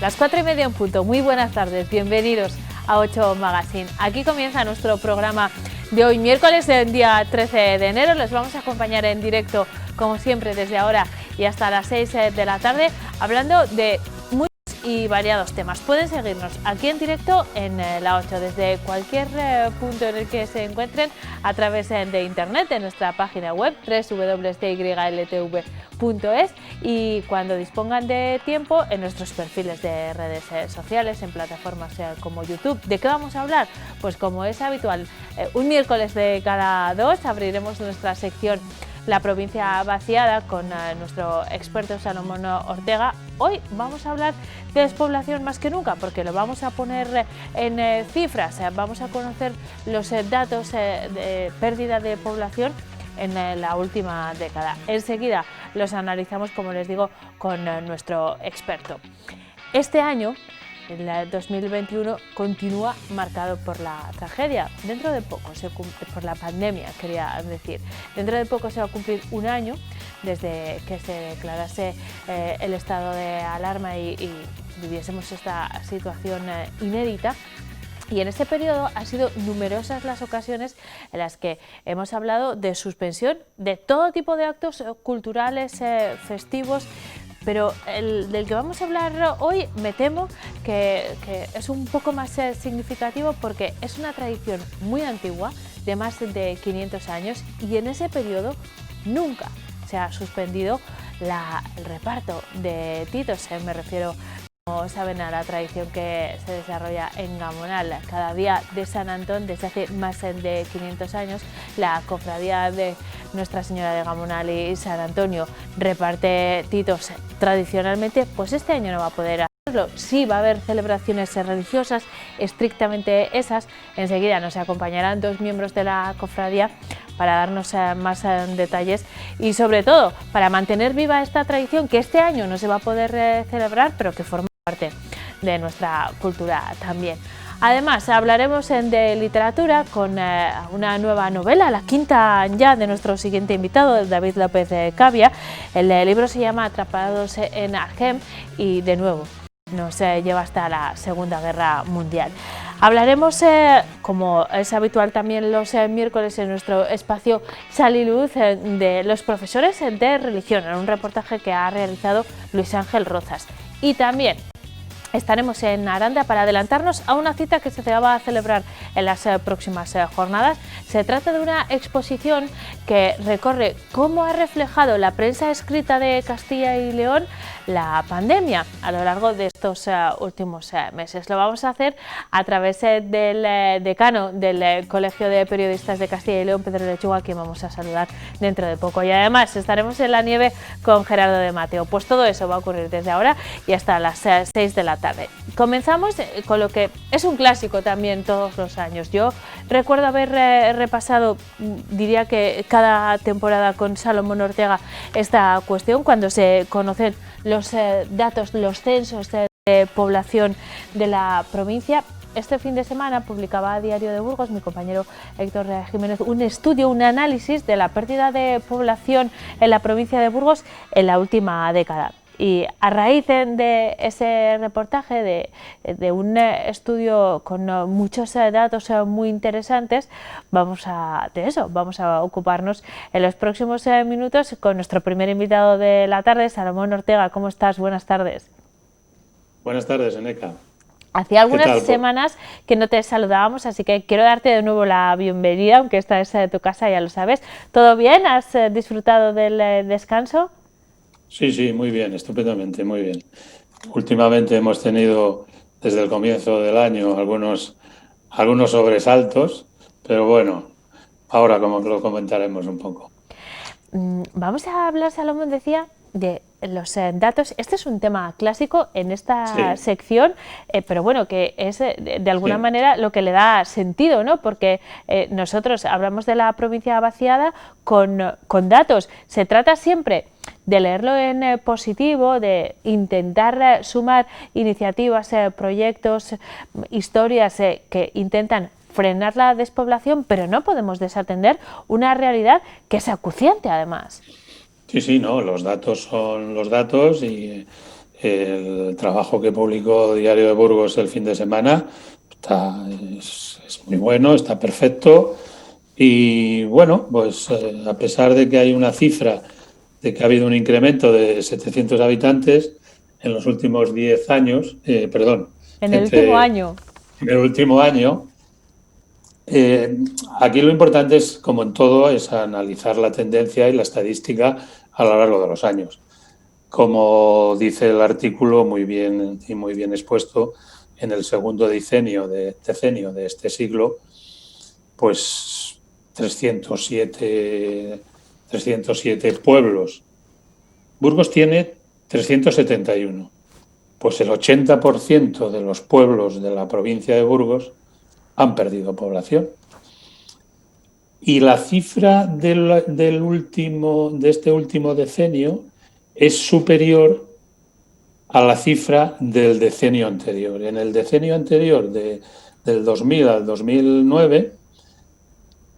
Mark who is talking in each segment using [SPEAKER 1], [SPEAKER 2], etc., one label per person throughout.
[SPEAKER 1] Las 4:30 en punto. Muy buenas tardes, bienvenidos a 8 Magazine. Aquí comienza nuestro programa de hoy, miércoles, del día 13 de enero. Les vamos a acompañar en directo, como siempre, desde ahora y hasta las 6 de la tarde, hablando de muchos y variados temas. Pueden seguirnos aquí en directo en la 8, desde cualquier punto en el que se encuentren, a través de internet, en nuestra página web www.dyltv.es, y cuando dispongan de tiempo en nuestros perfiles de redes sociales, en plataformas como YouTube. ¿De qué vamos a hablar? Pues como es habitual, un miércoles de cada dos abriremos nuestra sección La provincia vaciada con nuestro experto Salomón Ortega. Hoy vamos a hablar de despoblación más que nunca, porque lo vamos a poner en cifras. Vamos a conocer los datos de pérdida de población en la última década. Enseguida los analizamos, como les digo, con nuestro experto. Este año, el 2021, continúa marcado por la tragedia. Dentro de poco, por la pandemia, quería decir, dentro de poco se va a cumplir un año desde que se declarase el estado de alarma y viviésemos esta situación inédita. Y en este periodo han sido numerosas las ocasiones en las que hemos hablado de suspensión de todo tipo de actos culturales, festivos, pero el del que vamos a hablar hoy me temo que es un poco más significativo, porque es una tradición muy antigua, de más de 500 años, y en ese periodo nunca se ha suspendido el reparto de titos. Me refiero, como saben, a la tradición que se desarrolla en Gamonal. Cada día de San Antón, desde hace más de 500 años, la cofradía de Nuestra Señora de Gamonal y San Antonio reparte titos tradicionalmente. Pues este año no va a poder hacerlo. Sí va a haber celebraciones religiosas, estrictamente esas. Enseguida nos acompañarán dos miembros de la cofradía para darnos más detalles y, sobre todo, para mantener viva esta tradición que este año no se va a poder celebrar, pero que forma parte de nuestra cultura también. Además, hablaremos de literatura con una nueva novela, la quinta ya de nuestro siguiente invitado, David López Cavia. El libro se llama Atrapados en Arnhem y, de nuevo, nos lleva hasta la Segunda Guerra Mundial. Hablaremos, como es habitual también los miércoles en nuestro espacio Sal y Luz, de los profesores de religión, en un reportaje que ha realizado Luis Ángel Rozas. Y también estaremos en Aranda para adelantarnos a una cita que se va a celebrar en las próximas jornadas. Se trata de una exposición que recorre cómo ha reflejado la prensa escrita de Castilla y León la pandemia a lo largo de estos últimos meses. Lo vamos a hacer a través del decano del Colegio de Periodistas de Castilla y León, Pedro Lechuga, a quien vamos a saludar dentro de poco. Y además estaremos en la nieve con Gerardo de Mateo. Pues todo eso va a ocurrir desde ahora y hasta las 6 de la tarde. Comenzamos con lo que es un clásico también todos los años. Yo recuerdo haber repasado, diría que cada temporada, con Salomón Ortega, esta cuestión, cuando se conocen los datos, los censos de población de la provincia. Este fin de semana publicaba Diario de Burgos, mi compañero Héctor Jiménez, un estudio, un análisis de la pérdida de población en la provincia de Burgos en la última década. Y a raíz de ese reportaje, de un estudio con muchos datos muy interesantes, vamos a ocuparnos en los próximos minutos con nuestro primer invitado de la tarde, Salomón Ortega. ¿Cómo estás? Buenas tardes.
[SPEAKER 2] Buenas tardes, Eneca.
[SPEAKER 1] Hacía algunas semanas que no te saludábamos, así que quiero darte de nuevo la bienvenida, aunque esta es tu casa, ya lo sabes. ¿Todo bien? ¿Has disfrutado del descanso?
[SPEAKER 2] Sí, muy bien, estupendamente, muy bien. Últimamente hemos tenido, desde el comienzo del año, algunos sobresaltos, pero bueno, ahora como que lo comentaremos un poco.
[SPEAKER 1] Vamos a hablar, Salomón, decía, de los datos. Este es un tema clásico en esta sección, pero bueno, que es de alguna manera lo que le da sentido, ¿no? Porque nosotros hablamos de la provincia vaciada con datos. Se trata siempre de leerlo en positivo, de intentar sumar iniciativas, proyectos, historias que intentan frenar la despoblación, pero no podemos desatender una realidad que es acuciante, además.
[SPEAKER 2] Sí, no, los datos son los datos y El trabajo que publicó Diario de Burgos el fin de semana es muy bueno, está perfecto. Y bueno, pues a pesar de que hay una cifra de que ha habido un incremento de 700 habitantes en los últimos 10 años, perdón,
[SPEAKER 1] En el último
[SPEAKER 2] entre
[SPEAKER 1] año.
[SPEAKER 2] en el último año, eh, aquí lo importante es, como en todo, es analizar la tendencia y la estadística a lo largo de los años. Como dice el artículo muy bien y muy bien expuesto, en el segundo decenio de este siglo, pues 307 pueblos. Burgos tiene 371. Pues el 80% de los pueblos de la provincia de Burgos han perdido población. Y la cifra de este último decenio es superior a la cifra del decenio anterior. En el decenio anterior, del 2000 al 2009,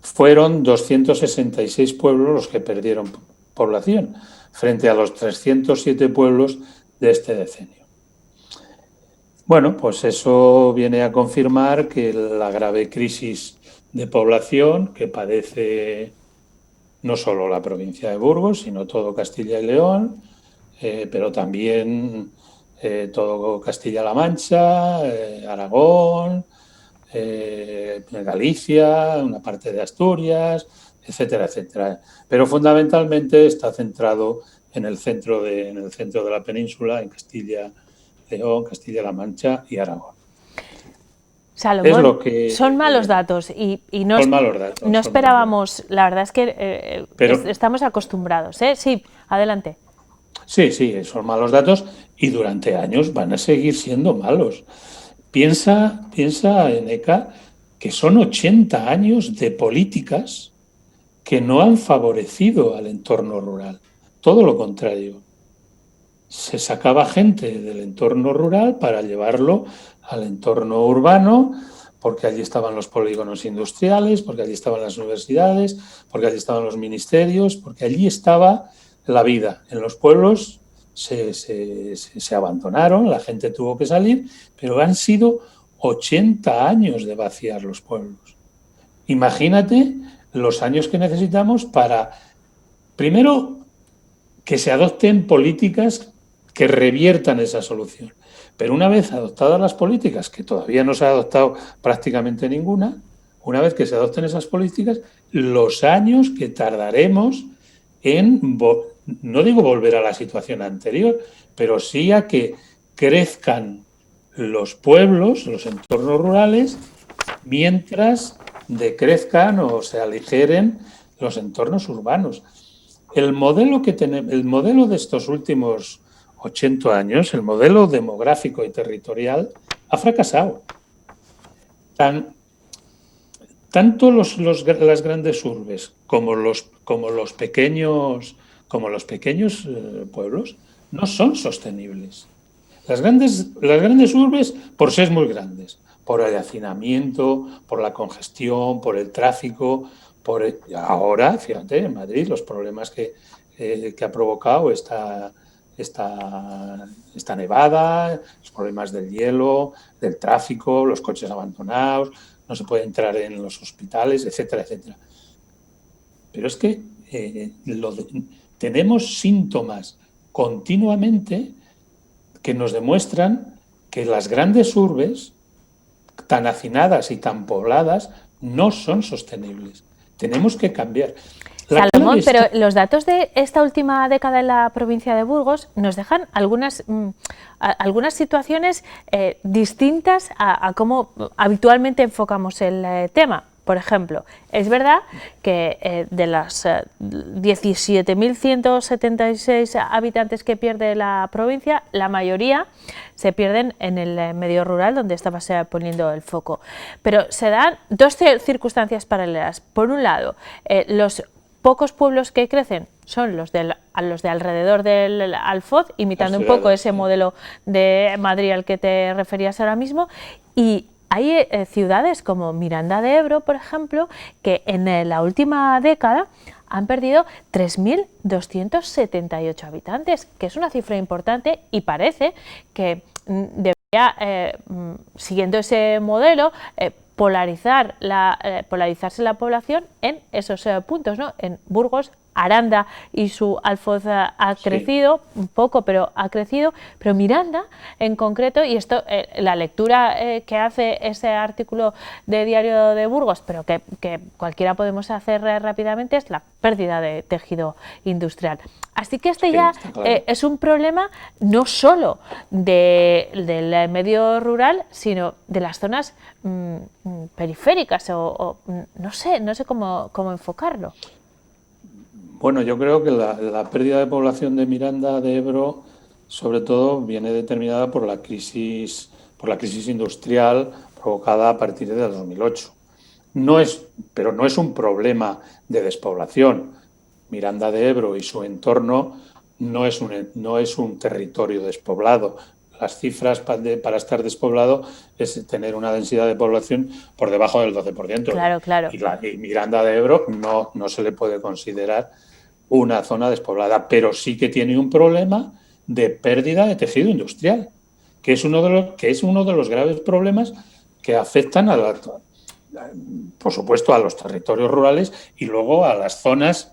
[SPEAKER 2] fueron 266 pueblos los que perdieron población, frente a los 307 pueblos de este decenio. Bueno, pues eso viene a confirmar que la grave crisis de población que padece no solo la provincia de Burgos, sino todo Castilla y León, pero también todo Castilla-La Mancha, Aragón, Galicia, una parte de Asturias, etcétera, etcétera. Pero fundamentalmente está centrado en el centro de la península, en Castilla-León, Castilla-La Mancha y Aragón. Es
[SPEAKER 1] Salomón,
[SPEAKER 2] lo que
[SPEAKER 1] son malos datos y no,
[SPEAKER 2] son malos datos.
[SPEAKER 1] no esperábamos, la verdad es que
[SPEAKER 2] Pero,
[SPEAKER 1] estamos acostumbrados, ¿eh? Sí, adelante.
[SPEAKER 2] sí, son malos datos y durante años van a seguir siendo malos. Piensa, Eneca, que son 80 años de políticas que no han favorecido al entorno rural. Todo lo contrario. Se sacaba gente del entorno rural para llevarlo al entorno urbano, porque allí estaban los polígonos industriales, porque allí estaban las universidades, porque allí estaban los ministerios, porque allí estaba la vida. En los pueblos se abandonaron, la gente tuvo que salir, pero han sido 80 años de vaciar los pueblos. Imagínate los años que necesitamos para, primero, que se adopten políticas que reviertan esa solución. Pero una vez adoptadas las políticas, que todavía no se ha adoptado prácticamente ninguna, una vez que se adopten esas políticas, los años que tardaremos en, no digo volver a la situación anterior, pero sí a que crezcan los pueblos, los entornos rurales, mientras decrezcan o se aligeren los entornos urbanos. El modelo de estos últimos 80 años, el modelo demográfico y territorial, ha fracasado. Tanto las grandes urbes como los pequeños pueblos no son sostenibles. Las grandes urbes, por ser muy grandes, por el hacinamiento, por la congestión, por el tráfico, ahora, fíjate, en Madrid, los problemas que ha provocado esta nevada, los problemas del hielo, del tráfico, los coches abandonados, no se puede entrar en los hospitales, etcétera, etcétera. Pero es que tenemos síntomas continuamente que nos demuestran que las grandes urbes, tan hacinadas y tan pobladas, no son sostenibles. Tenemos que cambiar.
[SPEAKER 1] Salomón, pero los datos de esta última década en la provincia de Burgos nos dejan algunas situaciones distintas a cómo habitualmente enfocamos el tema. Por ejemplo, es verdad que de las 17.176 habitantes que pierde la provincia, la mayoría se pierden en el medio rural, donde estabas poniendo el foco. Pero se dan dos circunstancias paralelas. Por un lado, los pocos pueblos que crecen son los de alrededor del Alfoz, imitando un poco ese modelo de Madrid al que te referías ahora mismo, y hay ciudades como Miranda de Ebro, por ejemplo, que en la última década han perdido 3.278 habitantes, que es una cifra importante y parece que debería, siguiendo ese modelo, polarizarse la población en esos puntos, ¿no? En Burgos, Aranda y su alfoz ha crecido, un poco, pero ha crecido, pero Miranda en concreto, y esto, la lectura que hace ese artículo de Diario de Burgos, pero que cualquiera podemos hacer rápidamente, es la pérdida de tejido industrial. Así que este ya claro. Es un problema no solo del medio rural, sino de las zonas periféricas o no sé cómo enfocarlo.
[SPEAKER 2] Bueno, yo creo que la pérdida de población de Miranda de Ebro, sobre todo, viene determinada por la crisis industrial provocada a partir de 2008. Pero no es un problema de despoblación. Miranda de Ebro y su entorno no es un territorio despoblado. Las cifras para estar despoblado es tener una densidad de población por debajo del 12%.
[SPEAKER 1] Claro.
[SPEAKER 2] Y Miranda de Ebro no se le puede considerar una zona despoblada, pero sí que tiene un problema de pérdida de tejido industrial, que es uno de los graves problemas que afectan por supuesto, a los territorios rurales y luego a las zonas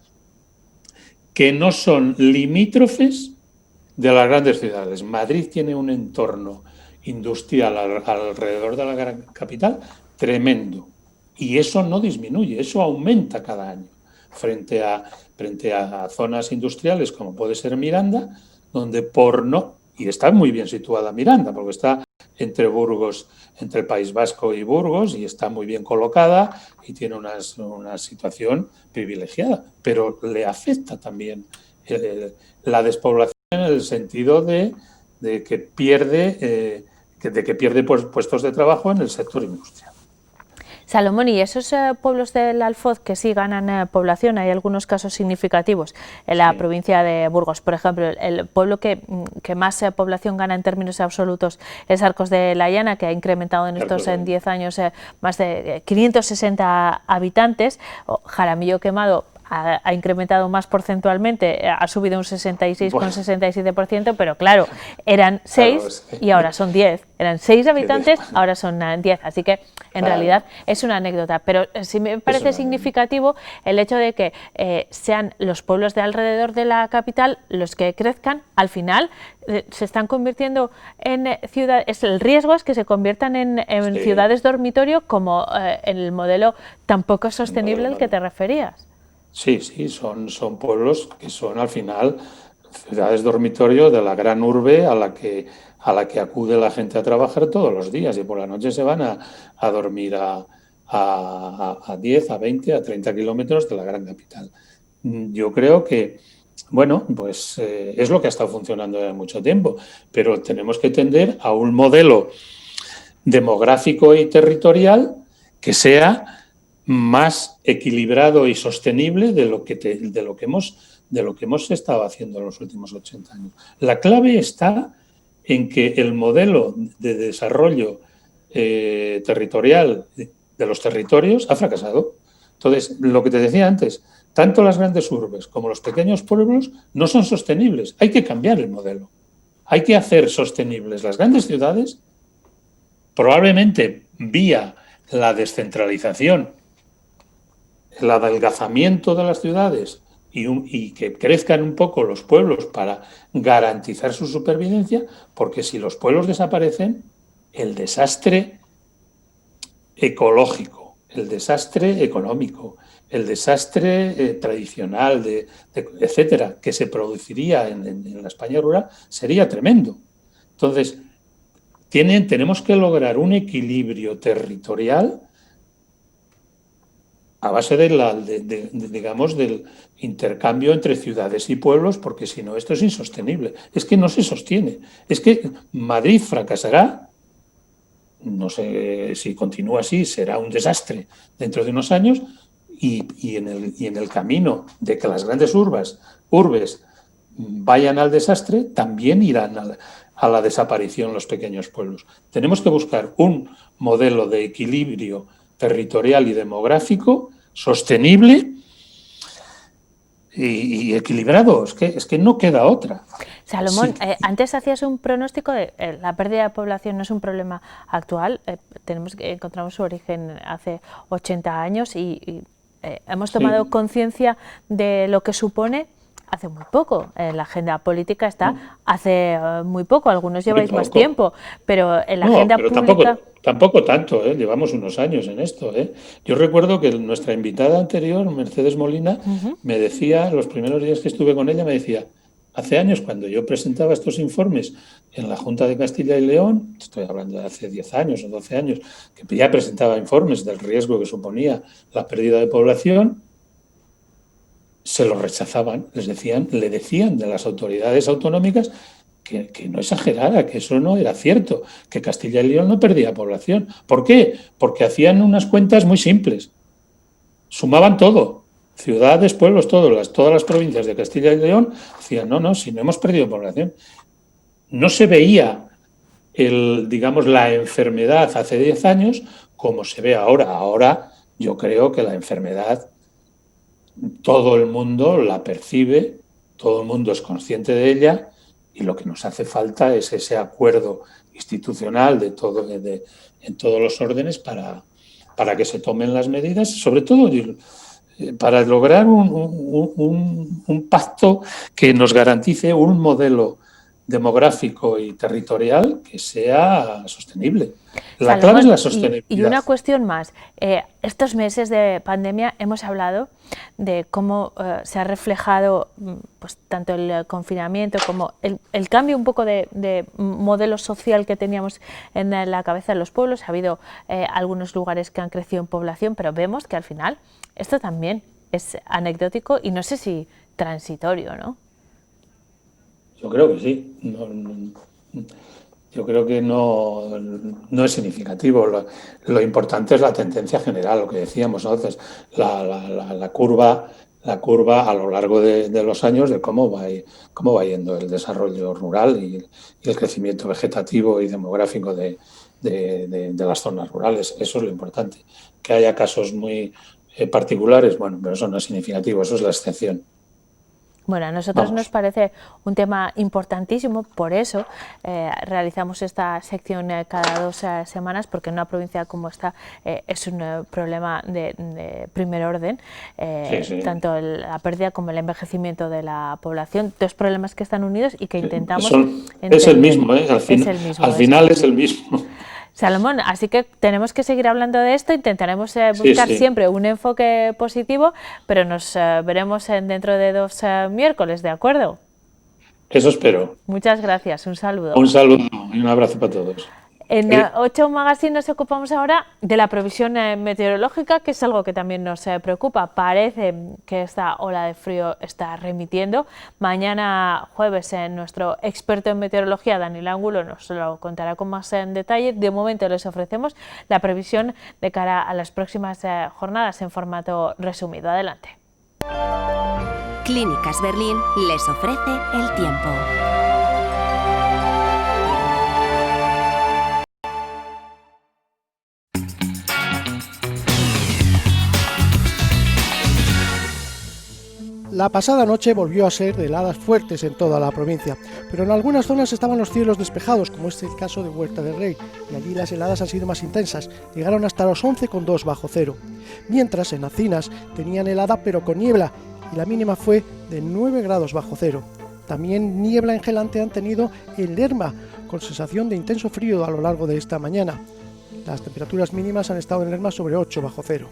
[SPEAKER 2] que no son limítrofes de las grandes ciudades. Madrid tiene un entorno industrial alrededor de la gran capital tremendo y eso no disminuye, eso aumenta cada año frente a zonas industriales como puede ser Miranda, donde y está muy bien situada Miranda, porque está entre Burgos, entre el País Vasco y Burgos, y está muy bien colocada y tiene una situación privilegiada, pero le afecta también la despoblación en el sentido de que pierde puestos de trabajo en el sector industrial.
[SPEAKER 1] Salomón, y esos pueblos del Alfoz que sí ganan población, hay algunos casos significativos en la provincia de Burgos. Por ejemplo, el pueblo que más población gana en términos absolutos es Arcos de la Llana, que ha incrementado en estos 10 años más de 560 habitantes. Jaramillo Quemado ha incrementado más porcentualmente, ha subido un 66,67%, pero claro, eran 6 y ahora son 10. Eran 6 habitantes, ahora son 10. Así que en realidad es una anécdota. Pero sí me parece significativo el hecho de que sean los pueblos de alrededor de la capital los que crezcan. Al final se están convirtiendo en ciudades. El riesgo es que se conviertan en ciudades dormitorio, como en el modelo tan poco sostenible al que te referías.
[SPEAKER 2] Sí, son pueblos que son al final ciudades dormitorio de la gran urbe a la que acude la gente a trabajar todos los días y por la noche se van a dormir a 10, a 20, a 30 kilómetros de la gran capital. Yo creo que, bueno, pues es lo que ha estado funcionando desde mucho tiempo, pero tenemos que tender a un modelo demográfico y territorial que sea más equilibrado y sostenible de lo que hemos estado haciendo en los últimos 80 años. La clave está en que el modelo de desarrollo territorial de los territorios ha fracasado. Entonces, lo que te decía antes, tanto las grandes urbes como los pequeños pueblos no son sostenibles. Hay que cambiar el modelo. Hay que hacer sostenibles las grandes ciudades, probablemente vía la descentralización, el adelgazamiento de las ciudades y que crezcan un poco los pueblos para garantizar su supervivencia, porque si los pueblos desaparecen, el desastre ecológico, el desastre económico, el desastre tradicional, etcétera, que se produciría en la España rural, sería tremendo. Entonces, tenemos que lograr un equilibrio territorial a base digamos, del intercambio entre ciudades y pueblos, porque si no, esto es insostenible. Es que no se sostiene. Es que Madrid fracasará, no sé si continúa así, será un desastre dentro de unos años, y en el camino de que las grandes urbes vayan al desastre, también irán a la desaparición los pequeños pueblos. Tenemos que buscar un modelo de equilibrio territorial y demográfico sostenible y equilibrado. Es que no queda otra.
[SPEAKER 1] Salomón,
[SPEAKER 2] Sí.
[SPEAKER 1] antes hacías un pronóstico de la pérdida de población no es un problema actual. Encontramos su origen hace 80 años y hemos tomado conciencia de lo que supone hace muy poco. La agenda política está hace muy poco. Algunos lleváis más tiempo, pero en la agenda pública...
[SPEAKER 2] Tampoco tanto, llevamos unos años en esto. Yo recuerdo que nuestra invitada anterior, Mercedes Molina, me decía, los primeros días que estuve con ella, me decía, hace años cuando yo presentaba estos informes en la Junta de Castilla y León, estoy hablando de hace 10 años o 12 años, que ya presentaba informes del riesgo que suponía la pérdida de población, se lo rechazaban, le decían de las autoridades autonómicas que no exagerara, que eso no era cierto, que Castilla y León no perdía población. ¿Por qué? Porque hacían unas cuentas muy simples. Sumaban todo, ciudades, pueblos, todas las provincias de Castilla y León, decían, no, si no hemos perdido población. No se veía, la enfermedad hace 10 años como se ve ahora. Ahora yo creo que la enfermedad todo el mundo la percibe, todo el mundo es consciente de ella y lo que nos hace falta es ese acuerdo institucional en todos los órdenes para que se tomen las medidas, sobre todo para lograr un pacto que nos garantice un modelo demográfico y territorial que sea sostenible. La clave es la sostenibilidad.
[SPEAKER 1] Y una cuestión más. Estos meses de pandemia hemos hablado de cómo se ha reflejado pues, tanto el confinamiento como el cambio un poco de modelo social que teníamos en la cabeza de los pueblos. Ha habido algunos lugares que han crecido en población, pero vemos que al final esto también es anecdótico y no sé si transitorio, ¿no?
[SPEAKER 2] Yo creo que sí. Yo creo que no es significativo. Lo importante es la tendencia general, lo que decíamos, ¿no? Entonces, la curva a lo largo de los años de cómo va yendo el desarrollo rural y el crecimiento vegetativo y demográfico de las zonas rurales. Eso es lo importante. Que haya casos muy particulares, bueno, pero eso no es significativo, eso es la excepción.
[SPEAKER 1] Bueno, a nosotros nos parece un tema importantísimo, por eso realizamos esta sección cada 2 semanas, porque en una provincia como esta es un problema de primer orden,
[SPEAKER 2] sí.
[SPEAKER 1] tanto la pérdida como el envejecimiento de la población, 2 problemas que están unidos y que intentamos...
[SPEAKER 2] Es el mismo, al final es el mismo.
[SPEAKER 1] Salomón, así que tenemos que seguir hablando de esto, intentaremos buscar siempre un enfoque positivo, pero nos veremos dentro de 2 miércoles, ¿de acuerdo?
[SPEAKER 2] Eso espero.
[SPEAKER 1] Muchas gracias, un saludo.
[SPEAKER 2] Un saludo y un abrazo para todos.
[SPEAKER 1] En 8 Magazine nos ocupamos ahora de la previsión meteorológica, que es algo que también nos preocupa. Parece que esta ola de frío está remitiendo. Mañana jueves nuestro experto en meteorología, Daniel Ángulo, nos lo contará con más detalle. De momento les ofrecemos la previsión de cara a las próximas jornadas en formato resumido. Adelante.
[SPEAKER 3] Clínicas Berlín les ofrece el tiempo.
[SPEAKER 4] La pasada noche volvió a ser de heladas fuertes en toda la provincia, pero en algunas zonas estaban los cielos despejados, como es el caso de Huerta del Rey, y allí las heladas han sido más intensas, llegaron hasta los 11,2 bajo cero. Mientras en Acinas tenían helada pero con niebla, y la mínima fue de 9 grados bajo cero. También niebla engelante han tenido en Lerma, con sensación de intenso frío a lo largo de esta mañana. Las temperaturas mínimas han estado en Lerma sobre 8 bajo cero.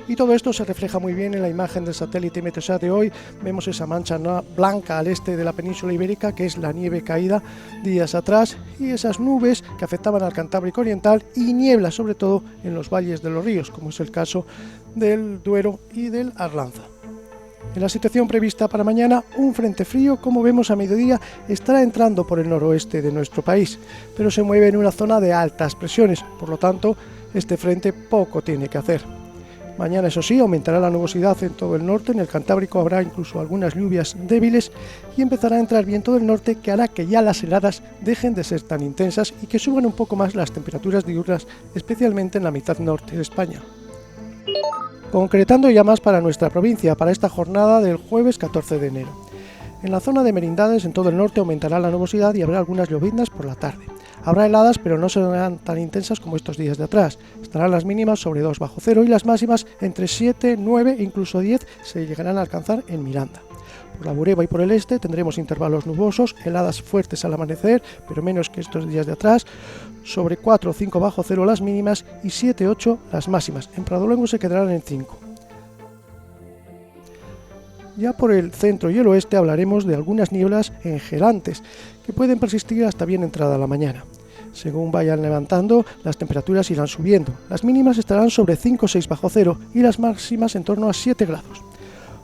[SPEAKER 4] Y todo esto se refleja muy bien en la imagen del satélite Meteosat de hoy. Vemos esa mancha blanca al este de la península ibérica, que es la nieve caída días atrás, y esas nubes que afectaban al Cantábrico Oriental y niebla sobre todo en los valles de los ríos, como es el caso del Duero y del Arlanza. En la situación prevista para mañana, un frente frío, como vemos a mediodía, estará entrando por el noroeste de nuestro país, pero se mueve en una zona de altas presiones, por lo tanto, este frente poco tiene que hacer. Mañana, eso sí, aumentará la nubosidad en todo el norte, en el Cantábrico habrá incluso algunas lluvias débiles y empezará a entrar viento del norte que hará que ya las heladas dejen de ser tan intensas y que suban un poco más las temperaturas diurnas, especialmente en la mitad norte de España. Concretando ya más para nuestra provincia, para esta jornada del jueves 14 de enero. En la zona de Merindades, en todo el norte, aumentará la nubosidad y habrá algunas lloviznas por la tarde. Habrá heladas, pero no serán tan intensas como estos días de atrás. Estarán las mínimas sobre 2 bajo cero y las máximas entre 7, 9 e incluso 10 se llegarán a alcanzar en Miranda. Por la Bureba y por el este tendremos intervalos nubosos, heladas fuertes al amanecer, pero menos que estos días de atrás, sobre 4 o 5 bajo cero las mínimas y 7, 8 las máximas. En Pradoluengo se quedarán en 5. Ya por el centro y el oeste hablaremos de algunas nieblas engelantes que pueden persistir hasta bien entrada la mañana. Según vayan levantando, las temperaturas irán subiendo. Las mínimas estarán sobre 5 o 6 bajo cero y las máximas en torno a 7 grados.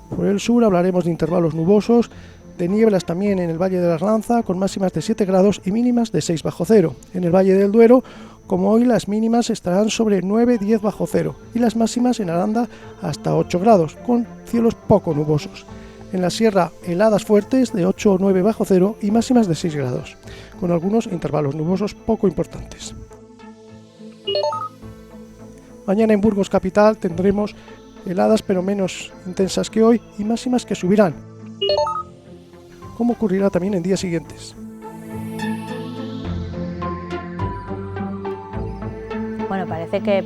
[SPEAKER 4] Por el sur hablaremos de intervalos nubosos, de nieblas también en el Valle de la Arlanza con máximas de 7 grados y mínimas de 6 bajo cero. En el Valle del Duero, como hoy, las mínimas estarán sobre 9-10 bajo cero y las máximas en Aranda hasta 8 grados, con cielos poco nubosos. En la sierra, heladas fuertes de 8 o 9 bajo cero y máximas de 6 grados, con algunos intervalos nubosos poco importantes. Mañana en Burgos capital tendremos heladas pero menos intensas que hoy y máximas que subirán, como ocurrirá también en días siguientes.
[SPEAKER 1] Bueno, parece que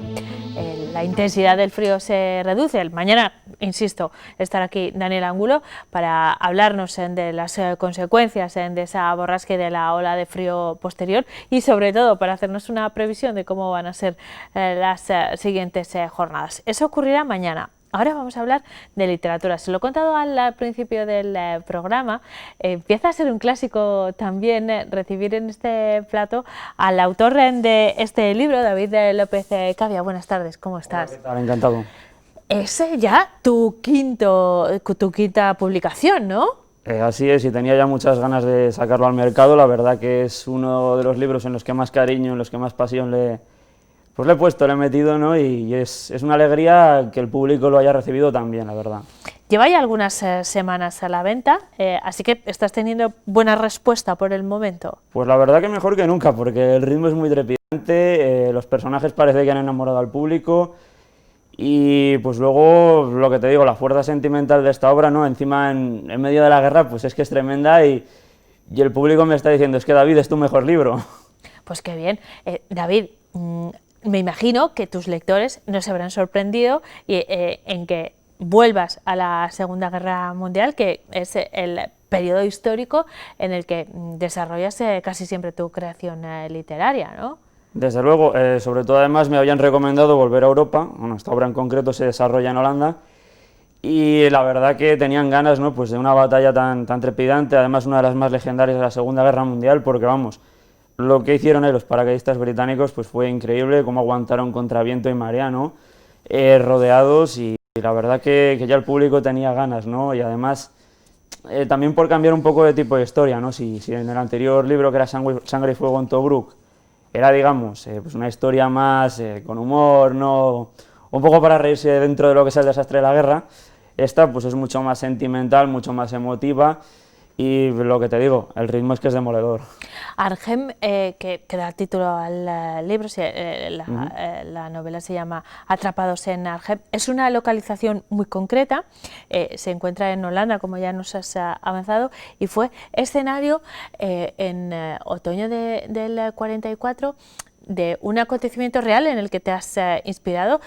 [SPEAKER 1] la intensidad del frío se reduce. Mañana, insisto, estará aquí Daniel Angulo para hablarnos de las consecuencias de esa borrasca y de la ola de frío posterior y sobre todo para hacernos una previsión de cómo van a ser las siguientes jornadas. Eso ocurrirá mañana. Ahora vamos a hablar de literatura. Se lo he contado al principio del programa. Empieza a ser un clásico también recibir en este plato al autor de este libro, David López Cavia. Buenas tardes, ¿cómo estás?
[SPEAKER 5] Hola, ¿qué tal? Encantado.
[SPEAKER 1] Es ya tu quinta publicación, ¿no?
[SPEAKER 5] Así es, y tenía ya muchas ganas de sacarlo al mercado. La verdad que es uno de los libros en los que más cariño, en los que más pasión le he puesto, le he metido, ¿no? Y es una alegría que el público lo haya recibido también, la verdad.
[SPEAKER 1] Lleva ya algunas semanas a la venta, así que estás teniendo buena respuesta por el momento.
[SPEAKER 5] Pues la verdad que mejor que nunca, porque el ritmo es muy trepidante, los personajes parece que han enamorado al público y pues luego, lo que te digo, la fuerza sentimental de esta obra, ¿no? Encima en medio de la guerra, pues es que es tremenda y el público me está diciendo, es que David, es tu mejor libro. Pues
[SPEAKER 1] qué bien. David, me imagino que tus lectores no se habrán sorprendido en que vuelvas a la Segunda Guerra Mundial, que es el periodo histórico en el que desarrollas casi siempre tu creación literaria, ¿no?
[SPEAKER 5] Desde luego, sobre todo además me habían recomendado volver a Europa. Bueno, esta obra en concreto se desarrolla en Holanda y la verdad que tenían ganas, ¿no? Pues de una batalla tan trepidante, además una de las más legendarias de la Segunda Guerra Mundial, porque vamos, lo que hicieron los paracaidistas británicos pues fue increíble, cómo aguantaron contra viento y marea, ¿no? Rodeados y la verdad que ya el público tenía ganas, ¿no? Y además también por cambiar un poco de tipo de historia, ¿no? Si en el anterior libro, que era Sangre y Fuego en Tobruk, era, digamos, pues una historia más con humor, ¿no? Un poco para reírse dentro de lo que es el desastre de la guerra, esta pues es mucho más sentimental, mucho más emotiva. Y lo que te digo, el ritmo es que es demoledor.
[SPEAKER 1] Arnhem, que da título al libro, la novela se llama Atrapados en Arnhem, es una localización muy concreta, se encuentra en Holanda, como ya nos has avanzado, y fue escenario en otoño del 44 de un acontecimiento real en el que te has inspirado.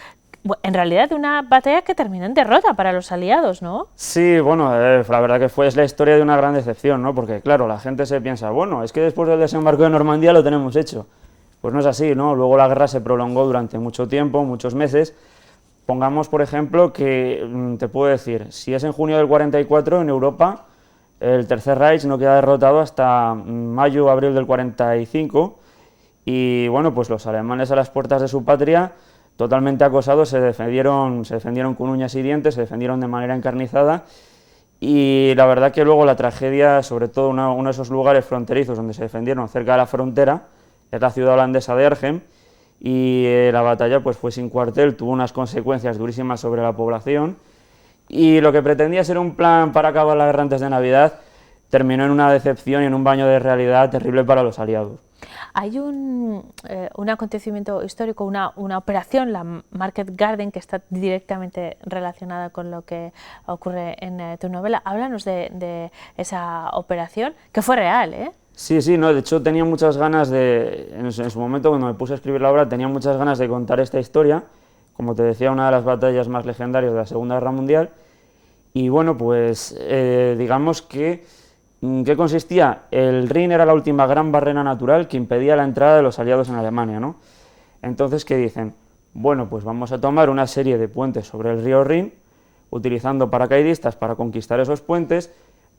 [SPEAKER 1] En realidad de una batalla que terminó en derrota para los aliados, ¿no? Sí, bueno, la verdad que es la historia de una gran decepción, ¿no? Porque claro, la gente se piensa, bueno, es que después del desembarco de Normandía lo tenemos hecho. Pues no es así, ¿no? Luego la guerra se prolongó durante mucho tiempo, muchos meses. Pongamos, por ejemplo, que, te puedo decir, si es en junio del 44 en Europa, el Tercer Reich no queda derrotado hasta mayo o abril del 45 y, bueno, pues los alemanes a las puertas de su patria, totalmente acosados, se defendieron con uñas y dientes, se defendieron de manera encarnizada y la verdad que luego la tragedia, sobre todo uno de esos lugares fronterizos donde se defendieron cerca de la frontera, es la ciudad holandesa de Arnhem
[SPEAKER 5] y la batalla pues fue sin cuartel, tuvo unas consecuencias durísimas sobre la población y lo que pretendía ser un plan para acabar la guerra antes de Navidad terminó en una decepción y en un baño de realidad terrible para los aliados.
[SPEAKER 1] Hay un acontecimiento histórico, una operación, la Market Garden, que está directamente relacionada con lo que ocurre en tu novela. Háblanos de esa operación, que fue real, ¿eh?
[SPEAKER 5] Sí, sí, no, de hecho tenía muchas ganas en su momento cuando me puse a escribir la obra, tenía muchas ganas de contar esta historia, como te decía, una de las batallas más legendarias de la Segunda Guerra Mundial, y bueno, pues digamos que ¿qué consistía? El Rin era la última gran barrera natural que impedía la entrada de los aliados en Alemania, ¿no? Entonces, ¿qué dicen? Bueno, pues vamos a tomar una serie de puentes sobre el río Rin, utilizando paracaidistas para conquistar esos puentes,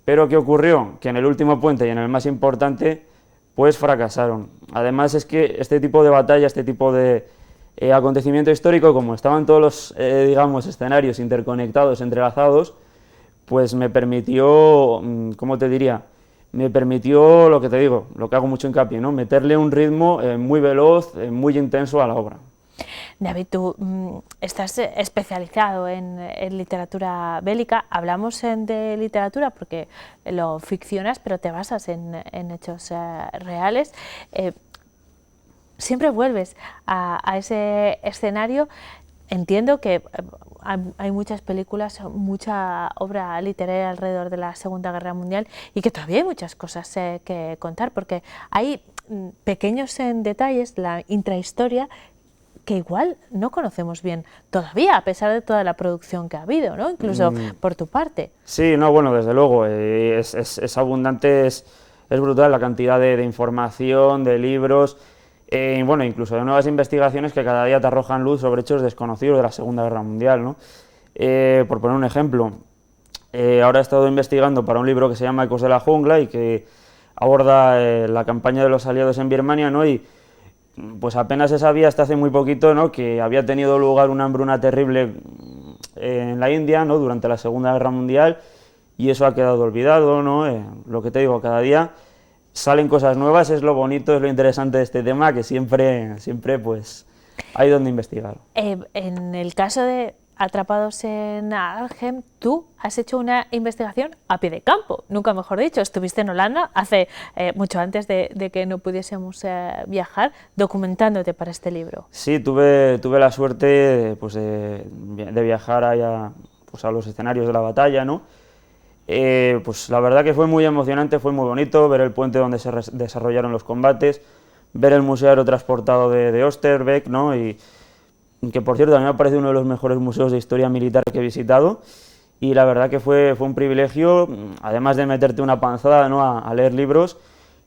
[SPEAKER 5] pero ¿qué ocurrió? Que en el último puente y en el más importante, pues fracasaron. Además es que este tipo de batalla, este tipo de acontecimiento histórico, como estaban todos los, digamos, escenarios interconectados, entrelazados, pues me permitió, ¿cómo te diría? Me permitió lo que te digo, lo que hago mucho hincapié, ¿no? Meterle un ritmo muy veloz, muy intenso a la obra.
[SPEAKER 1] David, tú estás especializado en literatura bélica. Hablamos de literatura porque lo ficcionas, pero te basas en hechos reales. Siempre vuelves a ese escenario. Entiendo que hay muchas películas, mucha obra literaria alrededor de la Segunda Guerra Mundial y que todavía hay muchas cosas que contar, porque hay pequeños detalles, la intrahistoria, que igual no conocemos bien todavía, a pesar de toda la producción que ha habido, ¿no? Incluso por tu parte.
[SPEAKER 5] Sí, no, bueno, desde luego, es abundante, es brutal la cantidad de información, de libros, bueno, incluso de nuevas investigaciones que cada día te arrojan luz sobre hechos desconocidos de la Segunda Guerra Mundial, ¿no? Por poner un ejemplo, ahora he estado investigando para un libro que se llama Ecos de la Jungla y que aborda la campaña de los aliados en Birmania, ¿no? Y pues apenas se sabía hasta hace muy poquito, ¿no?, que había tenido lugar una hambruna terrible en la India, ¿no?, durante la Segunda Guerra Mundial, y eso ha quedado olvidado, ¿no? Lo que te digo, cada día salen cosas nuevas, es lo bonito, es lo interesante de este tema, que siempre pues hay donde investigar.
[SPEAKER 1] En el caso de Atrapados en Arnhem, tú has hecho una investigación a pie de campo, nunca mejor dicho. Estuviste en Holanda hace mucho antes de que no pudiésemos viajar, documentándote para este libro.
[SPEAKER 5] Sí, tuve la suerte pues, de viajar allá, pues, a los escenarios de la batalla, ¿no? Pues la verdad que fue muy emocionante, fue muy bonito ver el puente donde se desarrollaron los combates, ver el museo aerotransportado de Oosterbeek, ¿no? Y que por cierto a mí me parece uno de los mejores museos de historia militar que he visitado, y la verdad que fue un privilegio, además de meterte una panzada, ¿no?, a leer libros,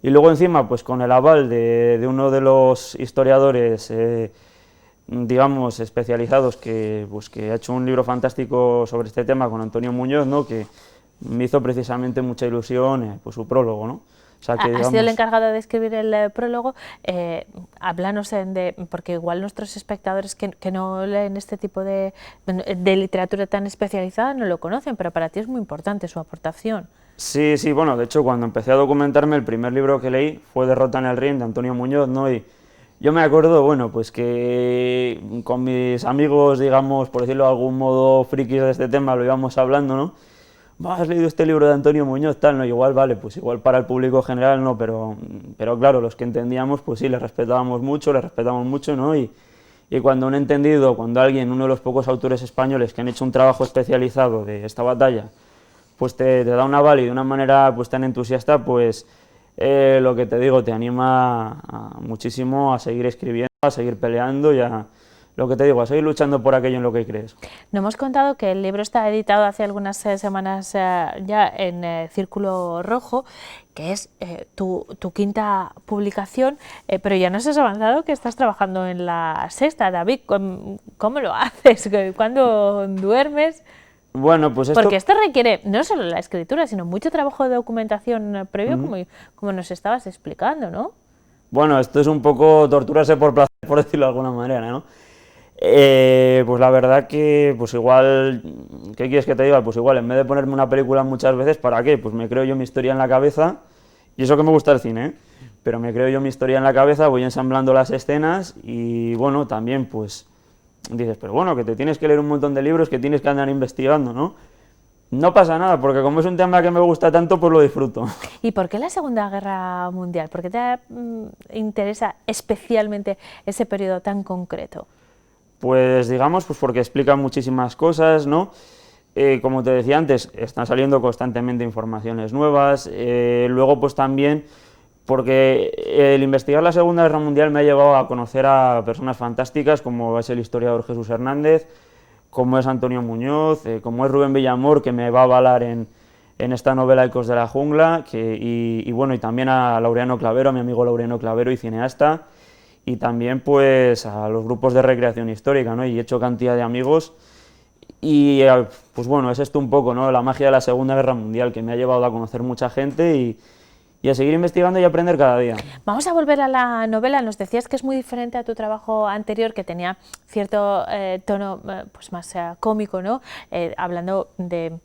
[SPEAKER 5] y luego encima pues con el aval de uno de los historiadores digamos especializados que ha hecho un libro fantástico sobre este tema, con Antonio Muñoz, ¿no?, que me hizo precisamente mucha ilusión pues su prólogo, ¿no? O sea que,
[SPEAKER 1] has sido el encargado de escribir el prólogo. Háblanos porque igual nuestros espectadores que no leen este tipo de literatura tan especializada no lo conocen, pero para ti es muy importante su aportación.
[SPEAKER 5] Sí, sí, bueno, de hecho cuando empecé a documentarme el primer libro que leí fue Derrota en el Rin, de Antonio Muñoz, ¿no? Y yo me acuerdo, bueno, pues que con mis amigos, digamos, por decirlo de algún modo, frikis de este tema, lo íbamos hablando, ¿no? ¿Has leído este libro de Antonio Muñoz? Tal, no, igual, vale, pues igual para el público general no, pero claro, los que entendíamos, pues sí, le respetábamos mucho, ¿no? Y cuando un entendido, cuando alguien, uno de los pocos autores españoles que han hecho un trabajo especializado de esta batalla, pues te da un aval y de una manera pues tan entusiasta, pues lo que te digo, te anima muchísimo a seguir escribiendo, a seguir peleando y a, lo que te digo, a seguir luchando por aquello en lo que crees.
[SPEAKER 1] Nos hemos contado que el libro está editado hace algunas semanas ya en Círculo Rojo, que es tu quinta publicación, pero ya nos has avanzado que estás trabajando en la sexta. David, ¿cómo lo haces? ¿Cuándo duermes?
[SPEAKER 5] Bueno, pues esto...
[SPEAKER 1] Porque esto requiere no solo la escritura, sino mucho trabajo de documentación previo, como nos estabas explicando, ¿no?
[SPEAKER 5] Bueno, esto es un poco torturarse por placer, por decirlo de alguna manera, ¿no? Pues la verdad que, pues igual, ¿qué quieres que te diga? Pues igual, en vez de ponerme una película muchas veces, ¿para qué? Pues me creo yo mi historia en la cabeza, y eso que me gusta el cine, ¿eh? pero me creo yo mi historia en la cabeza, voy ensamblando las escenas y bueno, también pues dices, pero bueno, que te tienes que leer un montón de libros, que tienes que andar investigando, ¿no? No pasa nada, porque como es un tema que me gusta tanto, pues lo disfruto.
[SPEAKER 1] ¿Y por qué la Segunda Guerra Mundial? ¿Por qué te interesa especialmente ese periodo tan concreto?
[SPEAKER 5] Pues digamos, pues porque explica muchísimas cosas, ¿no? Como te decía antes, están saliendo constantemente informaciones nuevas, luego pues también porque el investigar la Segunda Guerra Mundial me ha llevado a conocer a personas fantásticas como es el historiador Jesús Hernández, como es Antonio Muñoz, como es Rubén Villamor, que me va a avalar en esta novela Ecos de la Jungla, y bueno, y también a Laureano Clavero, a mi amigo Laureano Clavero y cineasta, y también pues a los grupos de recreación histórica, ¿no? Y he hecho cantidad de amigos, y pues bueno, es esto un poco, ¿no? La magia de la Segunda Guerra Mundial, que me ha llevado a conocer mucha gente y a seguir investigando y aprender cada día.
[SPEAKER 1] Vamos a volver a la novela. Nos decías que es muy diferente a tu trabajo anterior, que tenía cierto tono pues más cómico, ¿no? Hablando de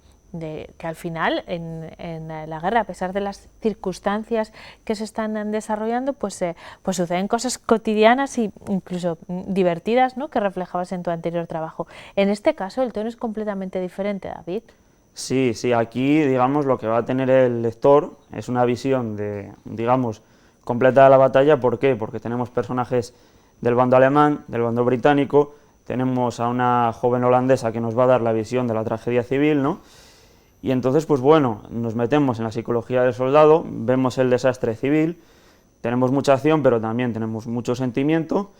[SPEAKER 1] que al final en la guerra, a pesar de las circunstancias que se están desarrollando, pues suceden cosas cotidianas e incluso divertidas, ¿no? Que reflejabas en tu anterior trabajo. En este caso el tono es completamente diferente, David.
[SPEAKER 5] Sí, aquí, digamos, lo que va a tener el lector es una visión de, digamos, completa de la batalla. ¿Por qué? Porque tenemos personajes del bando alemán, del bando británico, tenemos a una joven holandesa que nos va a dar la visión de la tragedia civil, ¿no? Y entonces, pues bueno, nos metemos en la psicología del soldado, vemos el desastre civil, tenemos mucha acción, pero también tenemos mucho sentimiento.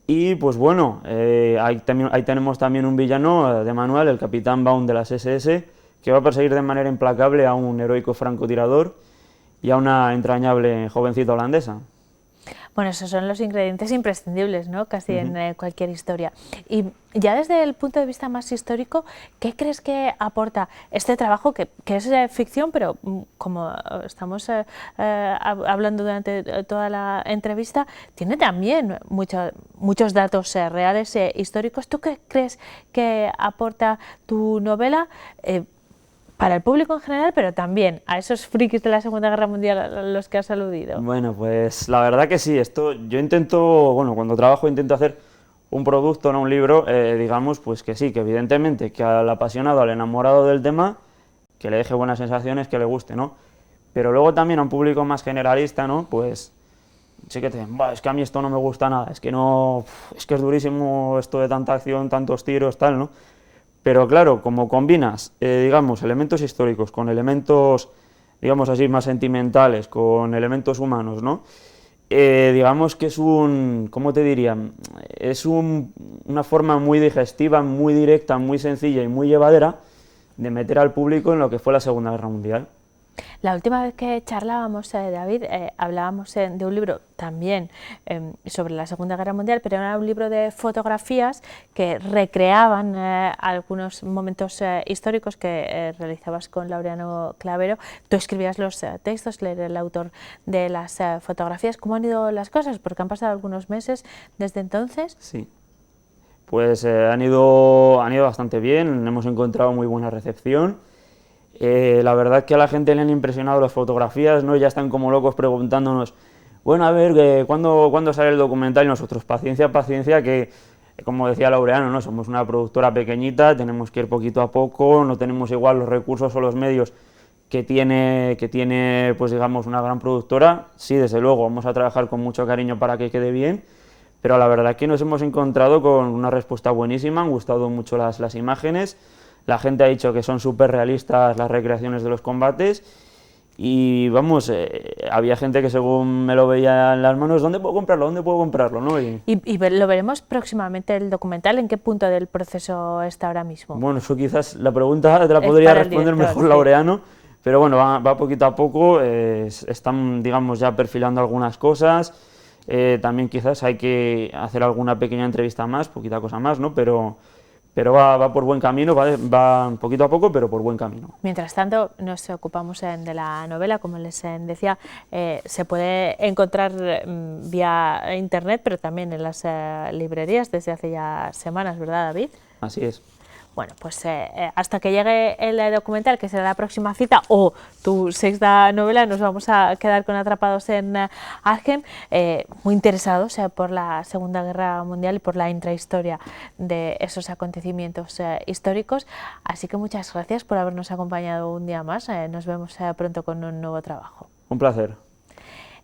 [SPEAKER 5] Y pues bueno, ahí tenemos también un villano de manual, el capitán Baum de las SS, que va a perseguir de manera implacable a un heroico francotirador y a una entrañable jovencita holandesa.
[SPEAKER 1] Bueno, esos son los ingredientes imprescindibles, ¿no? Casi en cualquier historia. Y ya desde el punto de vista más histórico, ¿qué crees que aporta este trabajo, que es ficción, pero como estamos hablando durante toda la entrevista, tiene también muchos datos reales históricos? ¿Tú qué crees que aporta tu novela para el público en general, pero también a esos frikis de la Segunda Guerra Mundial a los que has aludido?
[SPEAKER 5] Bueno, pues la verdad que sí, yo intento, bueno, cuando trabajo intento hacer un producto, no un libro, digamos, pues que sí, que evidentemente que al apasionado, al enamorado del tema, que le deje buenas sensaciones, que le guste, ¿no? Pero luego también a un público más generalista, ¿no? Pues sí que te dicen, es que a mí esto no me gusta nada, es que no, es que es durísimo esto de tanta acción, tantos tiros, tal, ¿no? Pero claro, como combinas, digamos, elementos históricos con elementos, digamos así, más sentimentales, con elementos humanos, ¿no? Digamos que es ¿cómo te diría? Es una forma muy digestiva, muy directa, muy sencilla y muy llevadera de meter al público en lo que fue la Segunda Guerra Mundial.
[SPEAKER 1] La última vez que charlábamos, David, hablábamos de un libro también sobre la Segunda Guerra Mundial, pero era un libro de fotografías que recreaban algunos momentos históricos que realizabas con Laureano Clavero. Tú escribías los textos, él era el autor de las fotografías. ¿Cómo han ido las cosas? Porque han pasado algunos meses desde entonces.
[SPEAKER 5] Sí, pues han ido bastante bien, hemos encontrado muy buena recepción. La verdad es que a la gente le han impresionado las fotografías, ¿no? Ya están como locos preguntándonos, bueno, a ver, ¿cuándo sale el documental? Y nosotros, paciencia, que como decía Laureano, ¿no? Somos una productora pequeñita, tenemos que ir poquito a poco, no tenemos igual los recursos o los medios que tiene pues digamos una gran productora. Sí, desde luego, vamos a trabajar con mucho cariño para que quede bien, pero la verdad es que nos hemos encontrado con una respuesta buenísima, han gustado mucho las imágenes. La gente ha dicho que son súper realistas las recreaciones de los combates y vamos, había gente que según me lo veía en las manos, ¿dónde puedo comprarlo? ¿Dónde puedo comprarlo? ¿No? Y
[SPEAKER 1] lo veremos próximamente el documental. ¿En qué punto del proceso está ahora mismo?
[SPEAKER 5] Bueno, eso quizás la pregunta te la podría responder mejor sí. Laureano, pero bueno, va poquito a poco, están digamos ya perfilando algunas cosas, también quizás hay que hacer alguna pequeña entrevista más, poquita cosa más, ¿no? Pero va por buen camino, va poquito a poco, pero por buen camino.
[SPEAKER 1] Mientras tanto, nos ocupamos de la novela, como les decía, se puede encontrar vía internet, pero también en las librerías desde hace ya semanas, ¿verdad, David?
[SPEAKER 5] Así es.
[SPEAKER 1] Bueno, pues hasta que llegue el documental, que será la próxima cita, o tu sexta novela, nos vamos a quedar con Atrapados en Arnhem, muy interesados por la Segunda Guerra Mundial y por la intrahistoria de esos acontecimientos históricos. Así que muchas gracias por habernos acompañado un día más. Nos vemos pronto con un nuevo trabajo.
[SPEAKER 5] Un placer.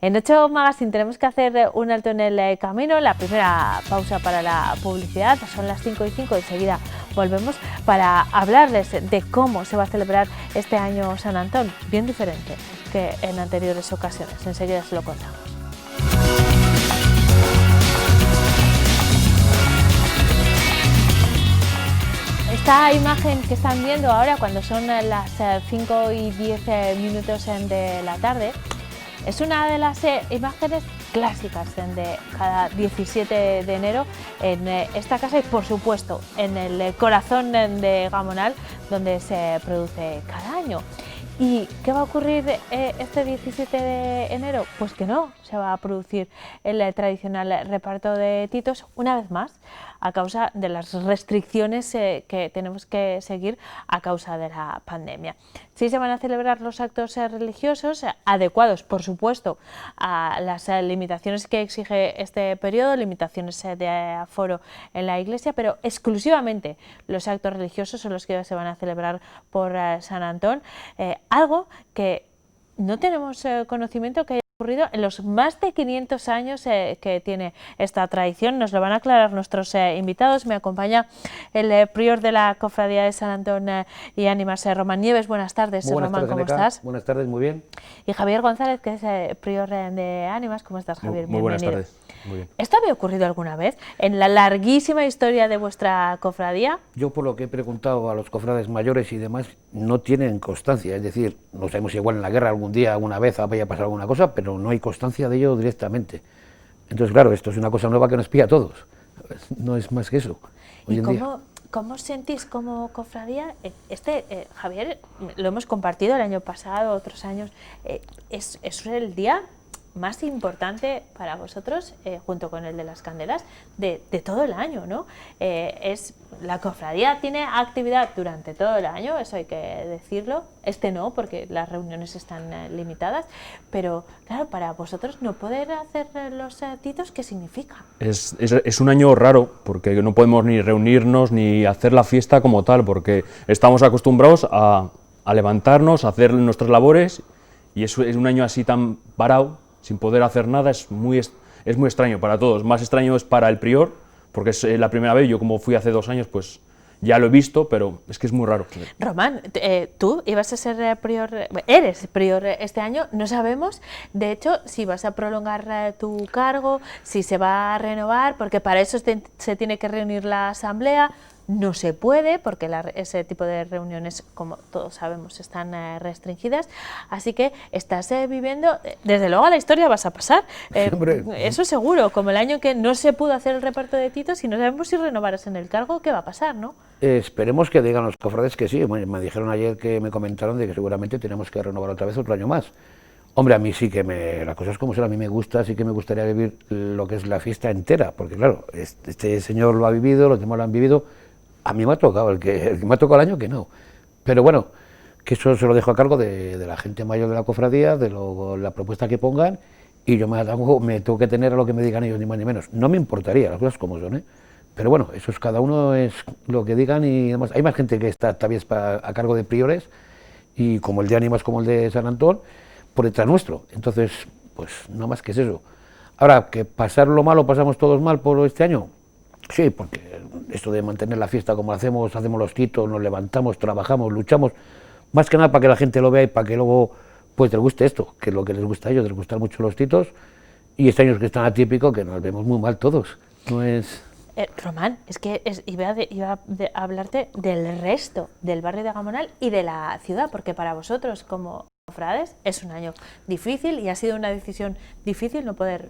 [SPEAKER 1] En 8 Magazine tenemos que hacer un alto en el camino, la primera pausa para la publicidad, son las 5:05, enseguida volvemos para hablarles de cómo se va a celebrar este año San Antón, bien diferente que en anteriores ocasiones, enseguida se lo contamos. Esta imagen que están viendo ahora cuando son las 5:10 de la tarde, es una de las imágenes clásicas de cada 17 de enero en esta casa y, por supuesto, en el corazón de Gamonal, donde se produce cada año. ¿Y qué va a ocurrir este 17 de enero? Pues que no se va a producir el tradicional reparto de titos una vez más, a causa de las restricciones que tenemos que seguir a causa de la pandemia. Sí se van a celebrar los actos religiosos, adecuados, por supuesto, a las limitaciones que exige este periodo, limitaciones de aforo en la iglesia, pero exclusivamente los actos religiosos son los que se van a celebrar por San Antón, algo que no tenemos conocimiento que haya ocurrido en los más de 500 años que tiene esta tradición. Nos lo van a aclarar nuestros invitados. Me acompaña el prior de la Cofradía de San Antón y Ánimas, Román Nieves. Buenas tardes, Román, ¿cómo estás?
[SPEAKER 6] Buenas tardes, muy bien.
[SPEAKER 1] Y Javier González, que es prior de Ánimas. ¿Cómo estás, Javier?
[SPEAKER 6] Muy buenas tardes. Muy bien.
[SPEAKER 1] ¿Esto había ocurrido alguna vez en la larguísima historia de vuestra cofradía?
[SPEAKER 6] Yo, por lo que he preguntado a los cofrades mayores y demás, no tienen constancia. Es decir, no sabemos si igual en la guerra algún día, alguna vez vaya a pasar alguna cosa, pero no hay constancia de ello directamente. Entonces, claro, esto es una cosa nueva que nos pilla a todos. No es más que eso. Hoy en día.
[SPEAKER 1] ¿Cómo os sentís como cofradía? Javier, lo hemos compartido el año pasado, otros años. ¿Es el día más importante para vosotros, junto con el de las candelas, de todo el año, ¿no? La cofradía tiene actividad durante todo el año, eso hay que decirlo. No, porque las reuniones están limitadas, pero claro, para vosotros no poder hacer los titos, ¿qué significa?
[SPEAKER 7] Es un año raro, porque no podemos ni reunirnos ni hacer la fiesta como tal, porque estamos acostumbrados a levantarnos, a hacer nuestras labores, y es un año así tan parado, sin poder hacer nada, es muy extraño para todos. Más extraño es para el prior, porque es la primera vez. Yo, como fui hace 2 años, pues ya lo he visto, pero es que es muy raro.
[SPEAKER 1] Román, tú ibas a ser prior, eres prior este año, no sabemos, de hecho, si vas a prolongar tu cargo, si se va a renovar, porque para eso se tiene que reunir la asamblea. No se puede, porque ese tipo de reuniones, como todos sabemos, están restringidas, así que estás viviendo, desde luego a la historia vas a pasar, eso seguro, como el año que no se pudo hacer el reparto de titos y no sabemos si renovarás en el cargo, ¿qué va a pasar, no?
[SPEAKER 6] Esperemos que digan los cofrades que sí. Me dijeron ayer, que me comentaron de que seguramente tenemos que renovar otra vez otro año más. Hombre, a mí sí que las cosas como son, a mí me gusta, sí que me gustaría vivir lo que es la fiesta entera, porque claro, este señor lo ha vivido, los demás lo han vivido. A mí me ha tocado, el que me ha tocado el año que no. Pero bueno, que eso se lo dejo a cargo de la gente mayor de la cofradía, de la propuesta que pongan, y yo me tengo que tener a lo que me digan ellos, ni más ni menos. No me importaría, las cosas como son, ¿eh? Pero bueno, eso es, cada uno es lo que digan y demás. Hay más gente que está también a cargo de priores, y como el de Ánimas como el de San Antón, por detrás nuestro. Entonces, pues no más que es eso. Ahora, que pasar lo malo, pasamos todos mal por este año. Sí, porque esto de mantener la fiesta como hacemos los titos, nos levantamos, trabajamos, luchamos, más que nada para que la gente lo vea y para que luego pues les guste esto, que es lo que les gusta a ellos, les gustan mucho los titos, y este año es que es tan atípico que nos vemos muy mal todos. No es...
[SPEAKER 1] Román, es que iba a hablarte del resto del barrio de Gamonal y de la ciudad, porque para vosotros como cofrades es un año difícil y ha sido una decisión difícil no poder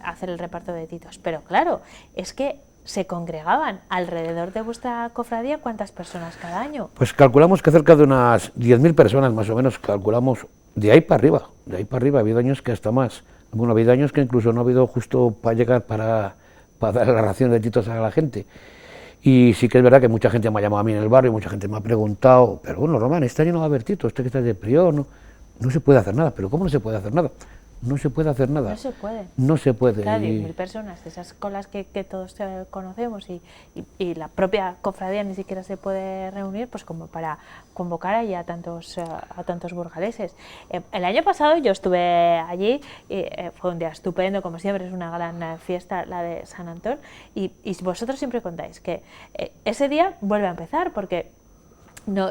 [SPEAKER 1] hacer el reparto de titos, pero claro, es que se congregaban alrededor de vuestra cofradía, ¿cuántas personas cada año?
[SPEAKER 6] Pues calculamos que cerca de unas 10.000 personas más o menos, calculamos de ahí para arriba, ha habido años que hasta más. Bueno, ha habido años que incluso no ha habido justo para llegar para dar la ración de titos a la gente. Y sí que es verdad que mucha gente me ha llamado a mí en el barrio, mucha gente me ha preguntado, pero bueno, Román, este año no va a haber Tito, este que está de prior, no se puede hacer nada. ¿Pero cómo no se puede hacer nada? No se puede hacer nada.
[SPEAKER 1] No se puede.
[SPEAKER 6] No se puede.
[SPEAKER 1] Claro, 10.000 personas, esas colas que todos conocemos y la propia cofradía ni siquiera se puede reunir, pues como para convocar ahí a tantos burgaleses. El año pasado yo estuve allí, fue un día estupendo, como siempre, es una gran fiesta la de San Antón, y vosotros siempre contáis que ese día vuelve a empezar, porque no,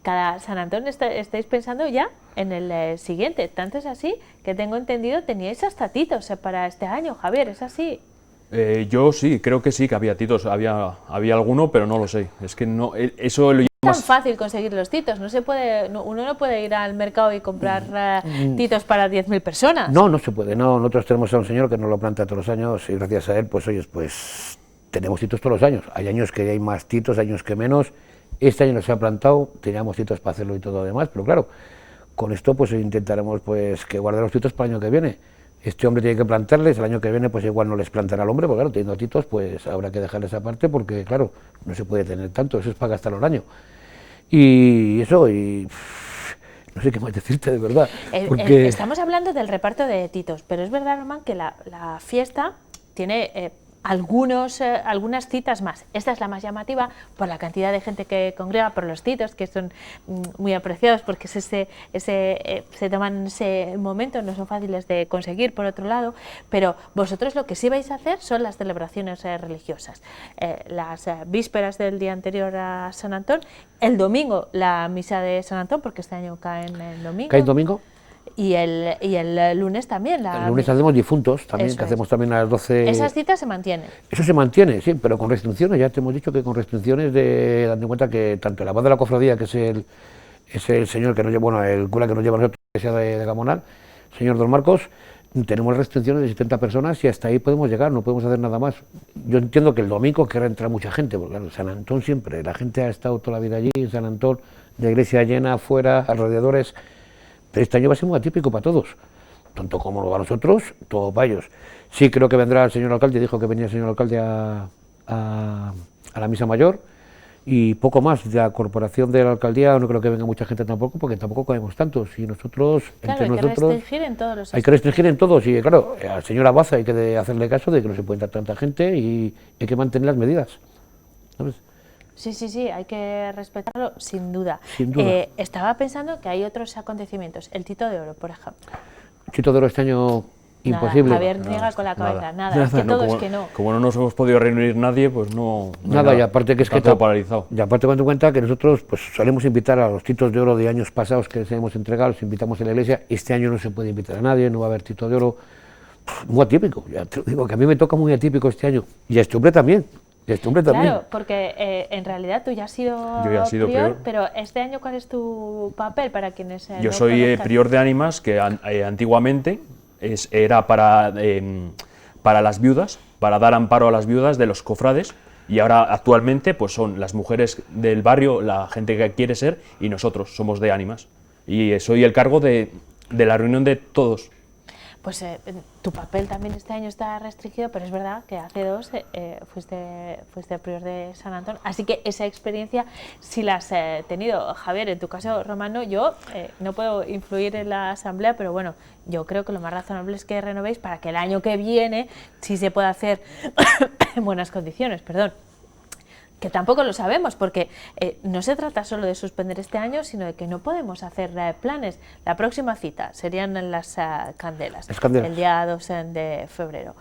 [SPEAKER 1] cada San Antón estáis pensando ya en el siguiente. Tanto es así que tengo entendido teníais hasta titos para este año, Javier, ¿es así?
[SPEAKER 7] Yo sí, creo que sí, que había titos, había alguno, pero no lo sé. Es que no, eso lo
[SPEAKER 1] Es tan
[SPEAKER 7] más...
[SPEAKER 1] fácil conseguir los titos, uno no puede ir al mercado y comprar titos para 10.000 personas.
[SPEAKER 6] No se puede. No, nosotros tenemos a un señor que nos lo planta todos los años y gracias a él, pues oye, pues tenemos titos todos los años. Hay años que hay más titos, años que menos. Este año nos ha plantado, teníamos titos para hacerlo y todo lo demás, pero claro, con esto pues intentaremos pues que guarden los titos para el año que viene. Este hombre tiene que plantarles, el año que viene pues igual no les plantará al hombre, porque claro, teniendo titos pues habrá que dejarles aparte porque claro, no se puede tener tanto, eso es para gastarlo al año. Y eso, no sé qué más decirte de verdad. Porque...
[SPEAKER 1] Estamos hablando del reparto de titos, pero es verdad, Román, que la fiesta tiene algunas citas más. Esta es la más llamativa por la cantidad de gente que congrega, por los titos, que son muy apreciados porque se toman en ese momento, no son fáciles de conseguir, por otro lado, pero vosotros lo que sí vais a hacer son las celebraciones religiosas. Las vísperas del día anterior a San Antón, el domingo la misa de San Antón, porque este año cae en el domingo.
[SPEAKER 6] ¿Cae el domingo?
[SPEAKER 1] Y el lunes también.
[SPEAKER 6] El lunes hacemos difuntos, también,
[SPEAKER 1] Eso
[SPEAKER 6] que
[SPEAKER 1] es.
[SPEAKER 6] hacemos también a las 12...
[SPEAKER 1] Esas citas se mantienen.
[SPEAKER 6] Eso se mantiene, sí, pero con restricciones, ya te hemos dicho que con restricciones dando en cuenta que tanto el abad de la cofradía, que es el señor que nos lleva, bueno, el cura que nos lleva a nosotros, que sea de Gamonal, señor Don Marcos, tenemos restricciones de 70 personas y hasta ahí podemos llegar, no podemos hacer nada más. Yo entiendo que el domingo querrá entrar mucha gente, porque claro, San Antón siempre, la gente ha estado toda la vida allí, en San Antón, la iglesia llena, afuera, alrededores. Pero este año va a ser muy atípico para todos, tanto como para nosotros, todo para ellos. Sí, creo que vendrá el señor alcalde, dijo que venía el señor alcalde a la misa mayor, y poco más. De la corporación de la alcaldía no creo que venga mucha gente tampoco, porque tampoco cabemos tantos, y nosotros,
[SPEAKER 1] Claro,
[SPEAKER 6] entre
[SPEAKER 1] hay
[SPEAKER 6] nosotros...
[SPEAKER 1] que restringir en todos los
[SPEAKER 6] Hay que restringir en todos, y claro, al señor Abaza hay que hacerle caso de que no se puede entrar tanta gente y hay que mantener las medidas, ¿sabes?
[SPEAKER 1] Sí, hay que respetarlo sin duda.
[SPEAKER 6] Sin duda.
[SPEAKER 1] Estaba pensando que hay otros acontecimientos, el Tito de Oro, por ejemplo.
[SPEAKER 6] Chito de Oro este año imposible.
[SPEAKER 1] Nada, Javier niega con la cabeza, nada, es que
[SPEAKER 7] No,
[SPEAKER 1] todo
[SPEAKER 7] como,
[SPEAKER 1] es que no.
[SPEAKER 7] como no nos hemos podido reunir nadie, pues no hay
[SPEAKER 6] Nada, y aparte que es
[SPEAKER 7] está
[SPEAKER 6] que
[SPEAKER 7] todo paralizado.
[SPEAKER 6] Y aparte cuando cuenta que nosotros pues solemos invitar a los Titos de Oro de años pasados que les hemos entregado, los invitamos en la iglesia. Este año no se puede invitar a nadie, no va a haber Tito de Oro. Muy atípico, ya te lo digo, que a mí me toca muy atípico este año. Y a este hombre también.
[SPEAKER 1] Claro, porque en realidad tú ya has sido,
[SPEAKER 7] Yo ya he sido prior.
[SPEAKER 1] pero este año ¿cuál es tu papel para quienes
[SPEAKER 7] Yo
[SPEAKER 1] no
[SPEAKER 7] soy
[SPEAKER 1] conozcan?
[SPEAKER 7] prior de ánimas, que antiguamente era para las viudas, para dar amparo a las viudas de los cofrades, y ahora actualmente pues son las mujeres del barrio, la gente que quiere ser, y nosotros somos de ánimas. Y soy el cargo de la reunión de todos.
[SPEAKER 1] Pues tu papel también este año está restringido, pero es verdad que hace 2 fuiste prior de San Antón, así que esa experiencia sí la has tenido. Javier, en tu caso, Romano, yo no puedo influir en la asamblea, pero bueno, yo creo que lo más razonable es que renovéis para que el año que viene sí se pueda hacer en buenas condiciones, perdón. Que tampoco lo sabemos, porque no se trata solo de suspender este año, sino de que no podemos hacer planes. La próxima cita serían las candelas, el día 2 de febrero.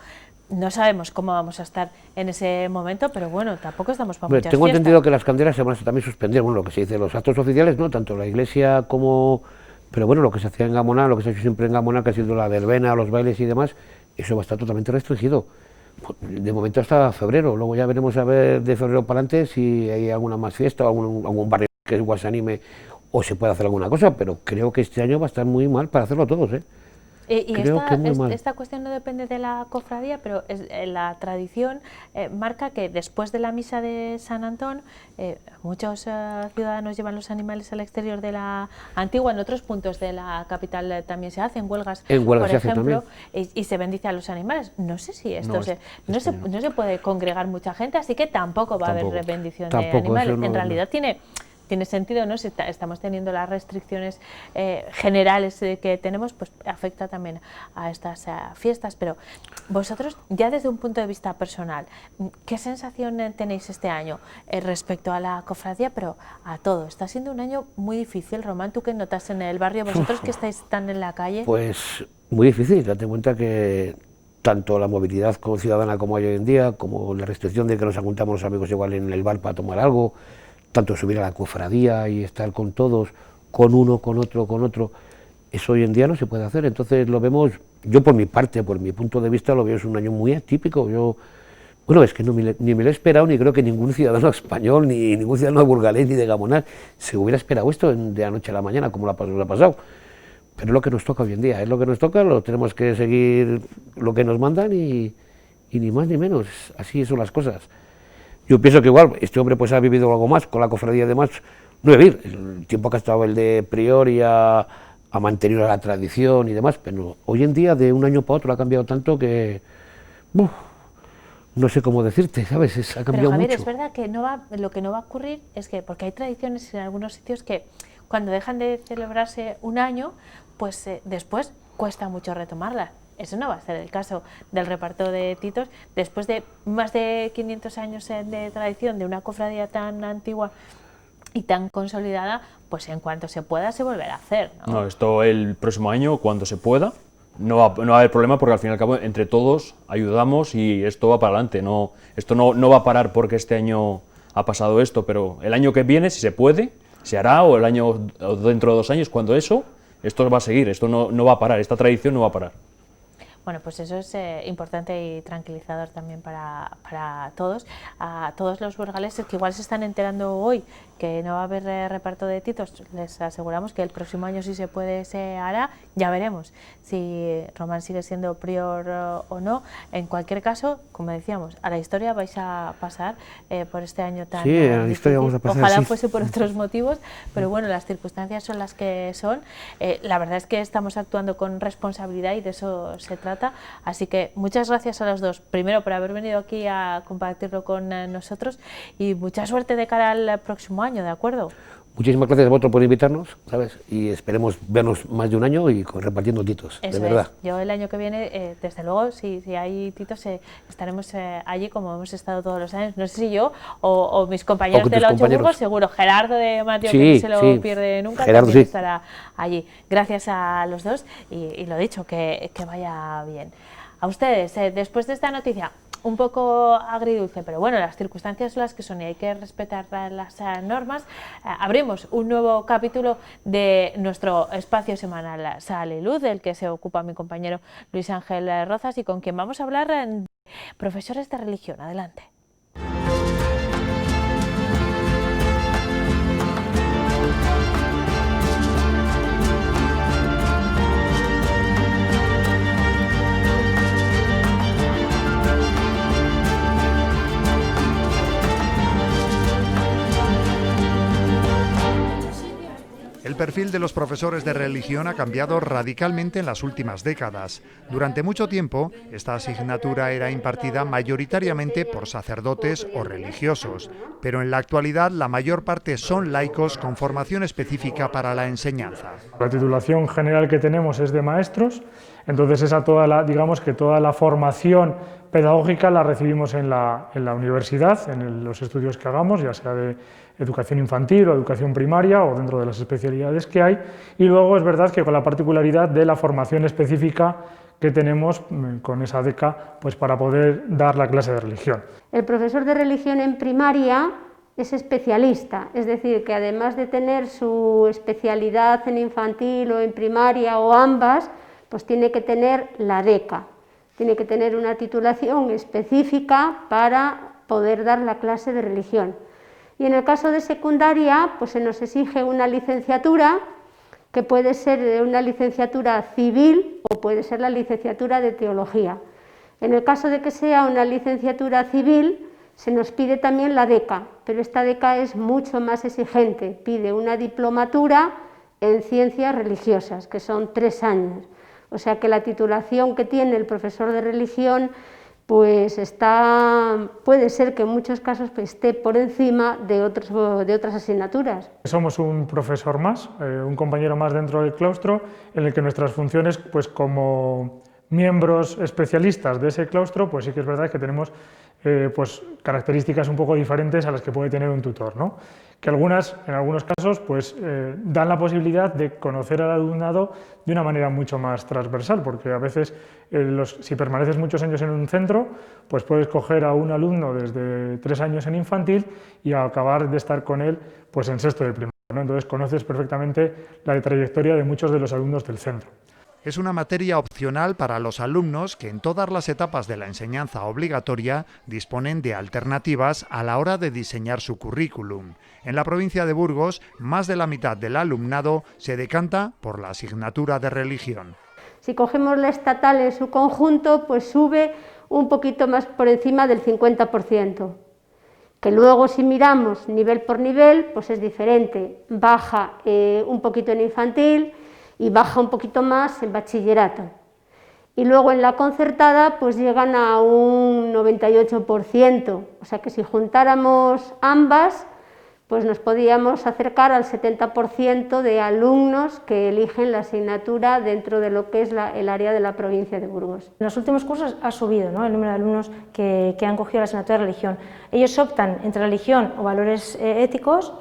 [SPEAKER 1] No sabemos cómo vamos a estar en ese momento, pero bueno, tampoco estamos para muchas
[SPEAKER 6] Tengo
[SPEAKER 1] fiestas.
[SPEAKER 6] entendido que las candelas se van a también suspender, bueno, lo que se dice, los actos oficiales, no tanto la iglesia como... Pero bueno, lo que se hacía en Gamonal, lo que se ha hecho siempre en Gamonal, que ha sido la verbena, los bailes y demás, eso va a estar totalmente restringido. De momento hasta febrero, luego ya veremos a ver de febrero para adelante si hay alguna más fiesta o algún barrio que igual se anime o se puede hacer alguna cosa, pero creo que este año va a estar muy mal para hacerlo todos, ¿eh?
[SPEAKER 1] Y
[SPEAKER 6] Creo que muy mal.
[SPEAKER 1] esta cuestión no depende de la cofradía, pero la tradición marca que después de la misa de San Antón, muchos ciudadanos llevan los animales al exterior de la Antigua. En otros puntos de la capital también se hacen huelgas, por ejemplo, y se bendice a los animales. No sé si esto no se puede congregar mucha gente, así que tampoco va a haber bendición de animales. En realidad tiene sentido, ¿no? Si estamos teniendo las restricciones generales que tenemos, pues afecta también a estas fiestas. Pero vosotros, ya desde un punto de vista personal, ¿qué sensación tenéis este año respecto a la cofradía, pero a todo? Está siendo un año muy difícil. Román, ¿tú qué notas en el barrio? Vosotros que estáis tan en la calle.
[SPEAKER 6] Pues muy difícil, date cuenta que tanto la movilidad como ciudadana como hay hoy en día, como la restricción de que nos juntamos los amigos igual en el bar para tomar algo, tanto subir a la cofradía y estar con todos, con uno, con otro, eso hoy en día no se puede hacer. Entonces lo vemos, yo por mi parte, por mi punto de vista, lo veo es un año muy atípico. Bueno, es que ni me lo he esperado, ni creo que ningún ciudadano español, ni ningún ciudadano burgalés, ni de Gamonal, se hubiera esperado esto de la noche a la mañana, como lo ha pasado. Pero es lo que nos toca hoy en día, es lo que nos toca, lo tenemos que seguir lo que nos mandan y ni más ni menos, así son las cosas. Yo pienso que igual este hombre pues ha vivido algo más con la cofradía, además, no vivir, el tiempo que ha estado el de prior y ha mantenido la tradición y demás, pero hoy en día de un año para otro ha cambiado tanto que no sé cómo decirte, ¿sabes? Ha cambiado
[SPEAKER 1] Javier,
[SPEAKER 6] mucho.
[SPEAKER 1] Es verdad que lo que no va a ocurrir es que, porque hay tradiciones en algunos sitios que cuando dejan de celebrarse un año, pues después cuesta mucho retomarlas. Eso no va a ser el caso del reparto de Titos. Después de más de 500 años de tradición de una cofradía tan antigua y tan consolidada, pues en cuanto se pueda se volverá a hacer, ¿no?
[SPEAKER 7] No, esto el próximo año, cuando se pueda, no va a haber problema, porque al fin y al cabo entre todos ayudamos y esto va para adelante. Esto no va a parar porque este año ha pasado esto, pero el año que viene, si se puede, se hará, o dentro de 2 años, esto va a seguir, esto no va a parar, esta tradición no va a parar.
[SPEAKER 1] Bueno, pues eso es importante y tranquilizador también para todos. A todos los burgaleses que igual se están enterando hoy que no va a haber reparto de Titos, les aseguramos que el próximo año, si se puede, se hará. Ya veremos si Román sigue siendo prior o no. En cualquier caso, como decíamos, a la historia vais a pasar por este año tan
[SPEAKER 6] difícil. A la historia vamos a pasar.
[SPEAKER 1] Ojalá fuese por otros motivos, pero bueno, las circunstancias son las que son. La verdad es que estamos actuando con responsabilidad y de eso se trata. Así que muchas gracias a los dos, primero por haber venido aquí a compartirlo con nosotros, y mucha suerte de cara al próximo año, ¿de acuerdo?
[SPEAKER 6] Muchísimas gracias a vosotros por invitarnos, ¿sabes? Y esperemos vernos más de un año y repartiendo Titos, de verdad.
[SPEAKER 1] Yo el año que viene, desde luego, si hay Titos, estaremos allí como hemos estado todos los años. No sé si yo o mis compañeros de la Ocho Burgos, seguro. Gerardo de Mateo, que no se lo pierde nunca, Gerardo también estará allí. Gracias a los dos y lo dicho, que vaya bien. A ustedes, después de esta noticia un poco agridulce, pero bueno, las circunstancias son las que son y hay que respetar las normas, abrimos un nuevo capítulo de nuestro espacio semanal Sal y Luz, del que se ocupa mi compañero Luis Ángel Rozas, y con quien vamos a hablar de profesores de religión. Adelante.
[SPEAKER 8] El perfil de los profesores de religión ha cambiado radicalmente en las últimas décadas. Durante mucho tiempo, esta asignatura era impartida mayoritariamente por sacerdotes o religiosos, pero en la actualidad la mayor parte son laicos con formación específica para la enseñanza.
[SPEAKER 9] La titulación general que tenemos es de maestros, entonces digamos que toda la formación pedagógica la recibimos en la universidad, en los estudios que hagamos, ya sea de educación infantil o educación primaria o dentro de las especialidades que hay, y luego es verdad que con la particularidad de la formación específica que tenemos con esa beca, pues para poder dar la clase de religión.
[SPEAKER 10] El profesor de religión en primaria es especialista, es decir, que además de tener su especialidad en infantil o en primaria o ambas, pues tiene que tener la beca, tiene que tener una titulación específica para poder dar la clase de religión. Y en el caso de secundaria, pues se nos exige una licenciatura que puede ser una licenciatura civil o puede ser la licenciatura de teología. En el caso de que sea una licenciatura civil, se nos pide también la DECA, pero esta DECA es mucho más exigente, pide una diplomatura en ciencias religiosas, que son 3 años. O sea que la titulación que tiene el profesor de religión pues puede ser que en muchos casos esté por encima de otras asignaturas.
[SPEAKER 9] Somos un profesor más, un compañero más dentro del claustro, en el que nuestras funciones, pues como miembros especialistas de ese claustro, pues sí que es verdad que tenemos pues características un poco diferentes a las que puede tener un tutor, ¿no? Que en algunos casos, pues dan la posibilidad de conocer al alumnado de una manera mucho más transversal, porque a veces si permaneces muchos años en un centro, pues puedes coger a un alumno desde 3 años en infantil y acabar de estar con él pues en sexto de primaria, ¿no? Entonces conoces perfectamente la trayectoria de muchos de los alumnos del centro.
[SPEAKER 8] Es una materia opcional para los alumnos que en todas las etapas de la enseñanza obligatoria disponen de alternativas a la hora de diseñar su currículum. En la provincia de Burgos, más de la mitad del alumnado se decanta por la asignatura de religión.
[SPEAKER 10] Si cogemos la estatal en su conjunto, pues sube un poquito más por encima del 50%. Que luego si miramos nivel por nivel, pues es diferente. Baja un poquito en infantil y baja un poquito más en bachillerato. Y luego en la concertada pues llegan a un 98%, o sea que si juntáramos ambas pues nos podíamos acercar al 70% de alumnos que eligen la asignatura dentro de lo que es el área de la provincia de Burgos.
[SPEAKER 11] En los últimos cursos ha subido, ¿no?, el número de alumnos que han cogido la asignatura de religión. Ellos optan entre religión o valores éticos.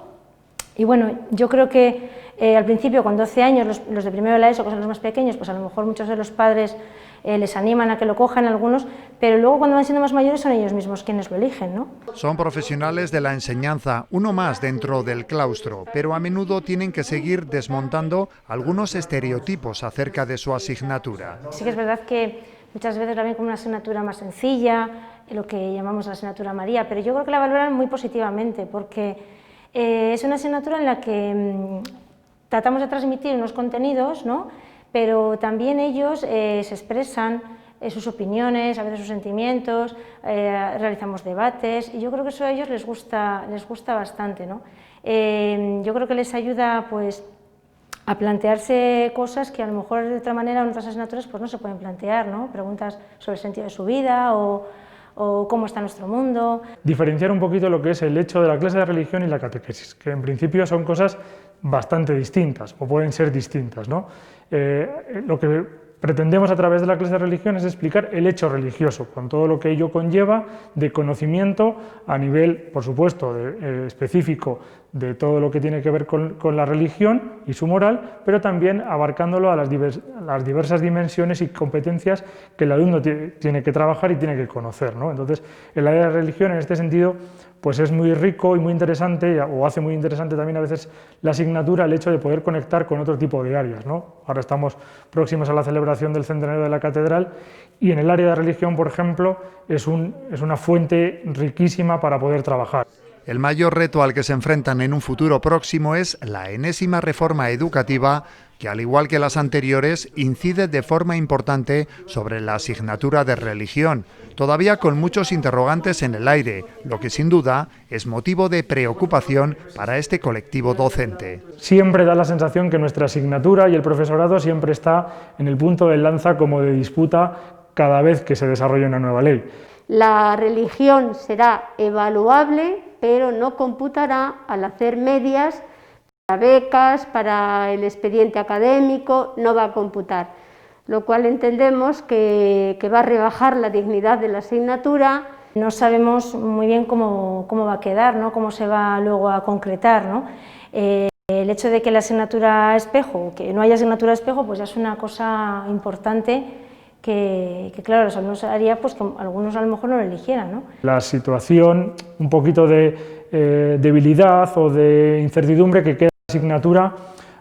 [SPEAKER 11] Y bueno, yo creo que al principio, con 12 años, los de primero de la ESO, que son los más pequeños, pues a lo mejor muchos de los padres les animan a que lo cojan algunos, pero luego cuando van siendo más mayores son ellos mismos quienes lo eligen, ¿no?
[SPEAKER 8] Son profesionales de la enseñanza, uno más dentro del claustro, pero a menudo tienen que seguir desmontando algunos estereotipos acerca de su asignatura.
[SPEAKER 11] Sí que es verdad que muchas veces la ven como una asignatura más sencilla, lo que llamamos la asignatura María, pero yo creo que la valoran muy positivamente, porque es una asignatura en la que tratamos de transmitir unos contenidos, ¿no?, pero también ellos se expresan sus opiniones, a veces sus sentimientos, realizamos debates y yo creo que eso a ellos les gusta bastante, ¿no? Yo creo que les ayuda pues a plantearse cosas que a lo mejor de otra manera en otras asignaturas pues no se pueden plantear, ¿no? Preguntas sobre el sentido de su vida o cómo está nuestro mundo.
[SPEAKER 9] Diferenciar un poquito lo que es el hecho de la clase de religión y la catequesis, que en principio son cosas bastante distintas, o pueden ser distintas, ¿no? Lo que pretendemos a través de la clase de religión es explicar el hecho religioso, con todo lo que ello conlleva de conocimiento a nivel, por supuesto, específico de todo lo que tiene que ver con la religión y su moral, pero también abarcándolo a las diversas dimensiones y competencias que el alumno tiene que trabajar y tiene que conocer, ¿no? Entonces, el área de religión en este sentido pues es muy rico y muy interesante, o hace muy interesante también a veces la asignatura, el hecho de poder conectar con otro tipo de áreas, ¿no? Ahora estamos próximos a la celebración del centenario de la catedral y en el área de religión, por ejemplo, es una fuente riquísima para poder trabajar.
[SPEAKER 8] El mayor reto al que se enfrentan en un futuro próximo es la enésima reforma educativa que, al igual que las anteriores, incide de forma importante sobre la asignatura de religión, todavía con muchos interrogantes en el aire, lo que sin duda es motivo de preocupación para este colectivo docente.
[SPEAKER 9] Siempre da la sensación que nuestra asignatura y el profesorado siempre está en el punto de lanza como de disputa cada vez que se desarrolla una nueva ley.
[SPEAKER 10] La religión será evaluable, pero no computará al hacer medias para becas, para el expediente académico, no va a computar, lo cual entendemos que va a rebajar la dignidad de la asignatura.
[SPEAKER 11] No sabemos muy bien cómo va a quedar, ¿no?, cómo se va luego a concretar, ¿no? El hecho de que la asignatura espejo, que no haya asignatura espejo, pues ya es una cosa importante que claro, los alumnos haría pues que algunos a lo mejor no lo eligieran, ¿no?
[SPEAKER 9] La situación, un poquito de debilidad o de incertidumbre que queda la asignatura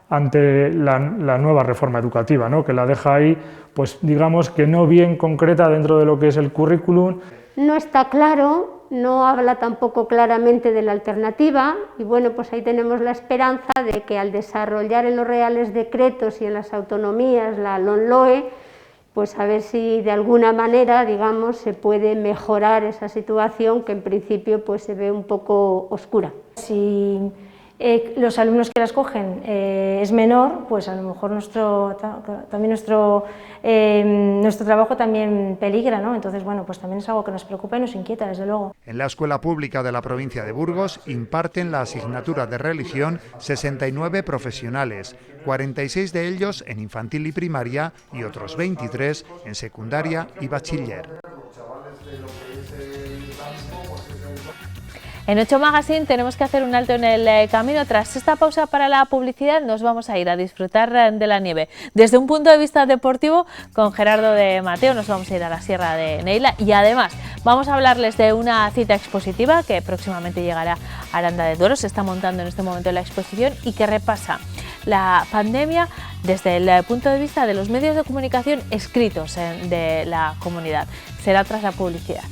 [SPEAKER 9] ante la nueva reforma educativa, ¿no?, que la deja ahí, pues digamos que no bien concreta dentro de lo que es el currículum.
[SPEAKER 10] No está claro no habla tampoco claramente de la alternativa y bueno, pues ahí tenemos la esperanza de que al desarrollar en los reales decretos y en las autonomías la LOMLOE, pues a ver si de alguna manera, digamos, se puede mejorar esa situación que en principio pues se ve un poco oscura.
[SPEAKER 11] Si los alumnos que las cogen es menor, pues a lo mejor nuestro trabajo también peligra, ¿no? Entonces, bueno, pues también es algo que nos preocupa y nos inquieta, desde luego.
[SPEAKER 8] En la escuela pública de la provincia de Burgos imparten la asignatura de religión 69 profesionales, 46 de ellos en infantil y primaria y otros 23 en secundaria y bachiller.
[SPEAKER 1] En 8 Magazine tenemos que hacer un alto en el camino. Tras esta pausa para la publicidad nos vamos a ir a disfrutar de la nieve. Desde un punto de vista deportivo, con Gerardo de Mateo nos vamos a ir a la Sierra de Neila y además vamos a hablarles de una cita expositiva que próximamente llegará a Aranda de Duero. Se está montando en este momento la exposición y que repasa la pandemia desde el punto de vista de los medios de comunicación escritos de la comunidad. Será tras la publicidad.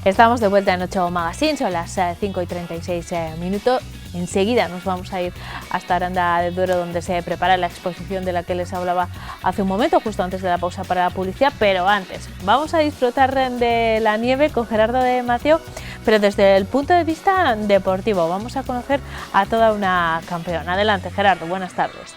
[SPEAKER 1] Estamos de vuelta en 8 Magazine, son las 5:36 minutos. Enseguida nos vamos a ir hasta Aranda de Duero, donde se prepara la exposición de la que les hablaba hace un momento, justo antes de la pausa para la publicidad. Pero antes, vamos a disfrutar de la nieve con Gerardo de Mateo, pero desde el punto de vista deportivo. Vamos a conocer a toda una campeona. Adelante, Gerardo, buenas tardes.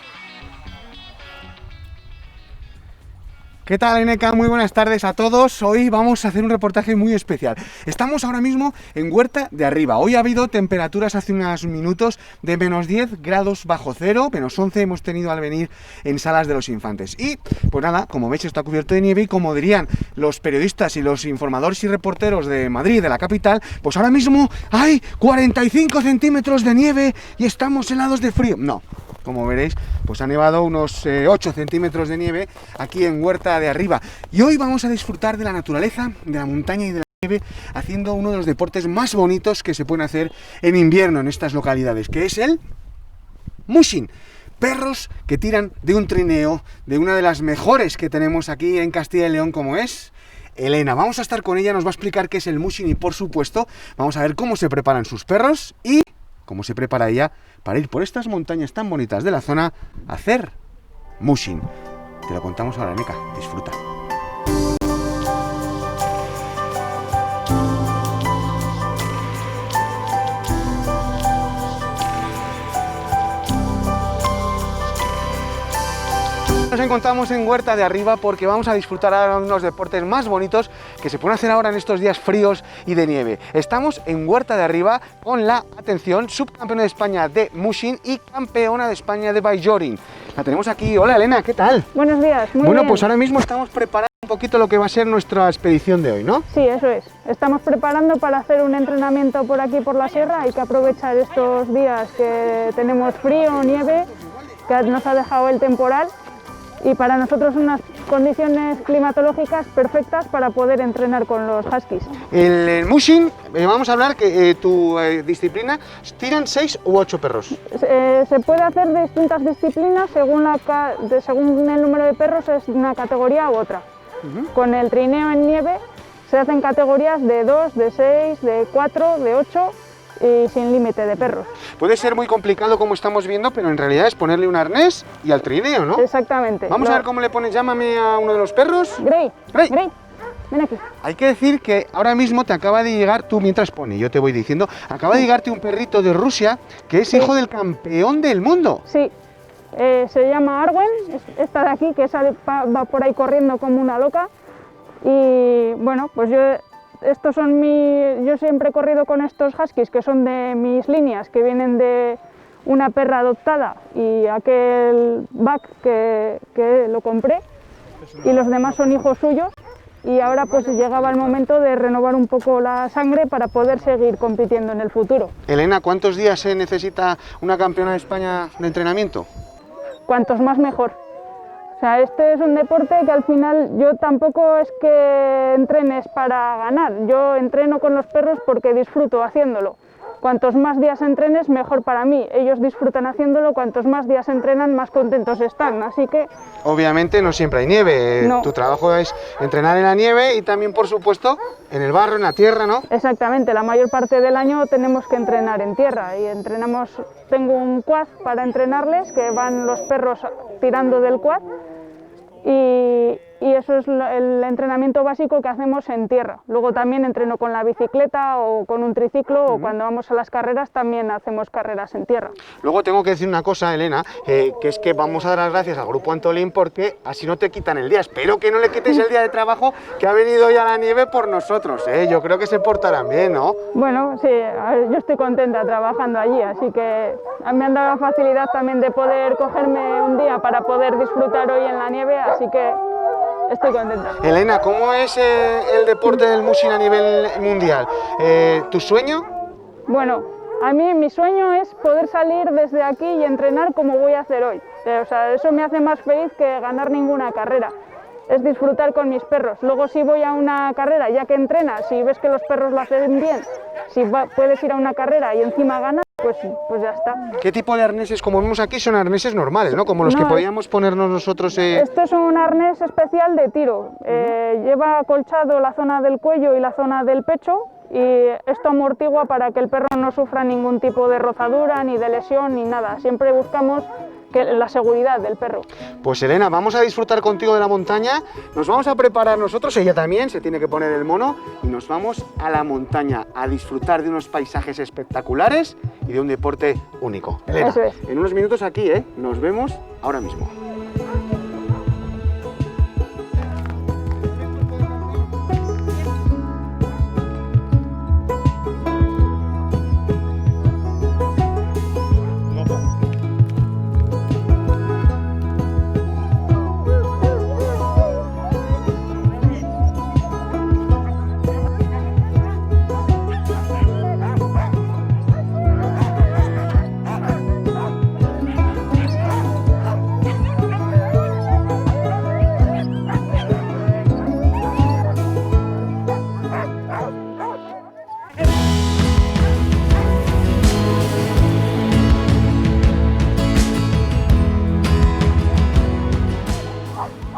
[SPEAKER 12] ¿Qué tal, Eneca? Muy buenas tardes a todos. Hoy vamos a hacer un reportaje muy especial. Estamos ahora mismo en Huerta de Arriba. Hoy ha habido temperaturas hace unos minutos de menos 10 grados bajo cero, menos 11 hemos tenido al venir en Salas de los Infantes. Y pues nada, como veis está cubierto de nieve y como dirían los periodistas y los informadores y reporteros de Madrid, de la capital, pues ahora mismo hay 45 centímetros de nieve y estamos helados de frío. No. Como veréis, pues ha nevado unos 8 centímetros de nieve aquí en Huerta de Arriba. Y hoy vamos a disfrutar de la naturaleza, de la montaña y de la nieve, haciendo uno de los deportes más bonitos que se pueden hacer en invierno en estas localidades, que es el mushing. Perros que tiran de un trineo, de una de las mejores que tenemos aquí en Castilla y León, como es Elena. Vamos a estar con ella, nos va a explicar qué es el mushing y, por supuesto, vamos a ver cómo se preparan sus perros y cómo se prepara ella para ir por estas montañas tan bonitas de la zona a hacer mushing. Te lo contamos ahora, Eneca. Disfruta. Nos encontramos en Huerta de Arriba porque vamos a disfrutar ahora de unos deportes más bonitos que se pueden hacer ahora en estos días fríos y de nieve. Estamos en Huerta de Arriba con la, atención, subcampeona de España de mushing y campeona de España de bailloring. La tenemos aquí. Hola, Elena, ¿qué tal?
[SPEAKER 13] Buenos días, muy
[SPEAKER 12] Bueno,
[SPEAKER 13] bien.
[SPEAKER 12] pues ahora mismo estamos preparando un poquito lo que va a ser nuestra expedición de hoy, ¿no?
[SPEAKER 13] Sí, eso es. Estamos preparando para hacer un entrenamiento por aquí por la sierra. Hay que aprovechar estos días que tenemos frío, nieve, que nos ha dejado el temporal. Y para nosotros unas condiciones climatológicas perfectas para poder entrenar con los huskies.
[SPEAKER 12] El mushing, vamos a hablar que tu disciplina, tiran 6 u 8 perros.
[SPEAKER 13] Se puede hacer de distintas disciplinas según el número de perros, es una categoría u otra. Con el trineo en nieve se hacen categorías de 2, de 6, de 4, de 8 y sin límite de perros.
[SPEAKER 12] Puede ser muy complicado como estamos viendo, pero en realidad es ponerle un arnés y al trineo, ¿no?
[SPEAKER 13] Exactamente.
[SPEAKER 12] Vamos a ver cómo le pones. Llámame a uno de los perros.
[SPEAKER 13] Grey,
[SPEAKER 12] Grey,
[SPEAKER 13] Grey, ven aquí.
[SPEAKER 12] Hay que decir que ahora mismo te acaba de llegar, tú mientras pone, yo te voy diciendo, acaba de llegarte un perrito de Rusia que es hijo del campeón del mundo.
[SPEAKER 13] Sí, se llama Arwen, esta de aquí que va por ahí corriendo como una loca. Y bueno, pues yo siempre he corrido con estos huskies que son de mis líneas, que vienen de una perra adoptada y aquel buck que lo compré, y los demás son hijos suyos, y ahora pues llegaba el momento de renovar un poco la sangre para poder seguir compitiendo en el futuro.
[SPEAKER 12] Elena, ¿cuántos días se necesita una campeona de España de entrenamiento?
[SPEAKER 13] Cuantos más mejor. O sea, este es un deporte que al final yo tampoco es que entrenes para ganar, yo entreno con los perros porque disfruto haciéndolo. Cuantos más días entrenes, mejor para mí. Ellos disfrutan haciéndolo, cuantos más días entrenan, más contentos están, así que...
[SPEAKER 12] Obviamente no siempre hay nieve,
[SPEAKER 13] No.
[SPEAKER 12] Tu trabajo es entrenar en la nieve y también, por supuesto, en el barro, en la tierra, ¿no?
[SPEAKER 13] Exactamente, la mayor parte del año tenemos que entrenar en tierra y entrenamos, tengo un quad para entrenarles, que van los perros tirando del quad y eso es el entrenamiento básico que hacemos en tierra. Luego también entreno con la bicicleta o con un triciclo o cuando vamos a las carreras también hacemos carreras en tierra.
[SPEAKER 12] Luego tengo que decir una cosa, Elena, que es que vamos a dar las gracias al Grupo Antolín porque así no te quitan el día. Espero que no le quitéis el día de trabajo que ha venido hoy a la nieve por nosotros, ¿eh? Yo creo que se portarán bien, ¿no?
[SPEAKER 13] Bueno, sí, yo estoy contenta trabajando allí, así que me han dado la facilidad también de poder cogerme un día para poder disfrutar hoy en la nieve, así que estoy contenta.
[SPEAKER 12] Elena, ¿cómo es el deporte del mushing a nivel mundial? ¿Tu sueño?
[SPEAKER 13] Bueno, a mí mi sueño es poder salir desde aquí y entrenar como voy a hacer hoy. O sea, eso me hace más feliz que ganar ninguna carrera. Es disfrutar con mis perros. Luego si voy a una carrera, ya que entrenas, si ves que los perros lo hacen bien, si puedes ir a una carrera y encima ganas, pues ya está.
[SPEAKER 12] ¿Qué tipo de arneses, como vemos aquí, son arneses normales, ¿no? Como los que podíamos ponernos nosotros...
[SPEAKER 13] Este es un arnés especial de tiro. Lleva acolchado la zona del cuello y la zona del pecho y esto amortigua para que el perro no sufra ningún tipo de rozadura, ni de lesión, ni nada. Siempre buscamos la seguridad del perro.
[SPEAKER 12] Pues Elena, vamos a disfrutar contigo de la montaña, nos vamos a preparar nosotros, ella también se tiene que poner el mono y nos vamos a la montaña a disfrutar de unos paisajes espectaculares y de un deporte único. Elena,
[SPEAKER 13] Eso es.
[SPEAKER 12] En unos minutos aquí, nos vemos ahora mismo.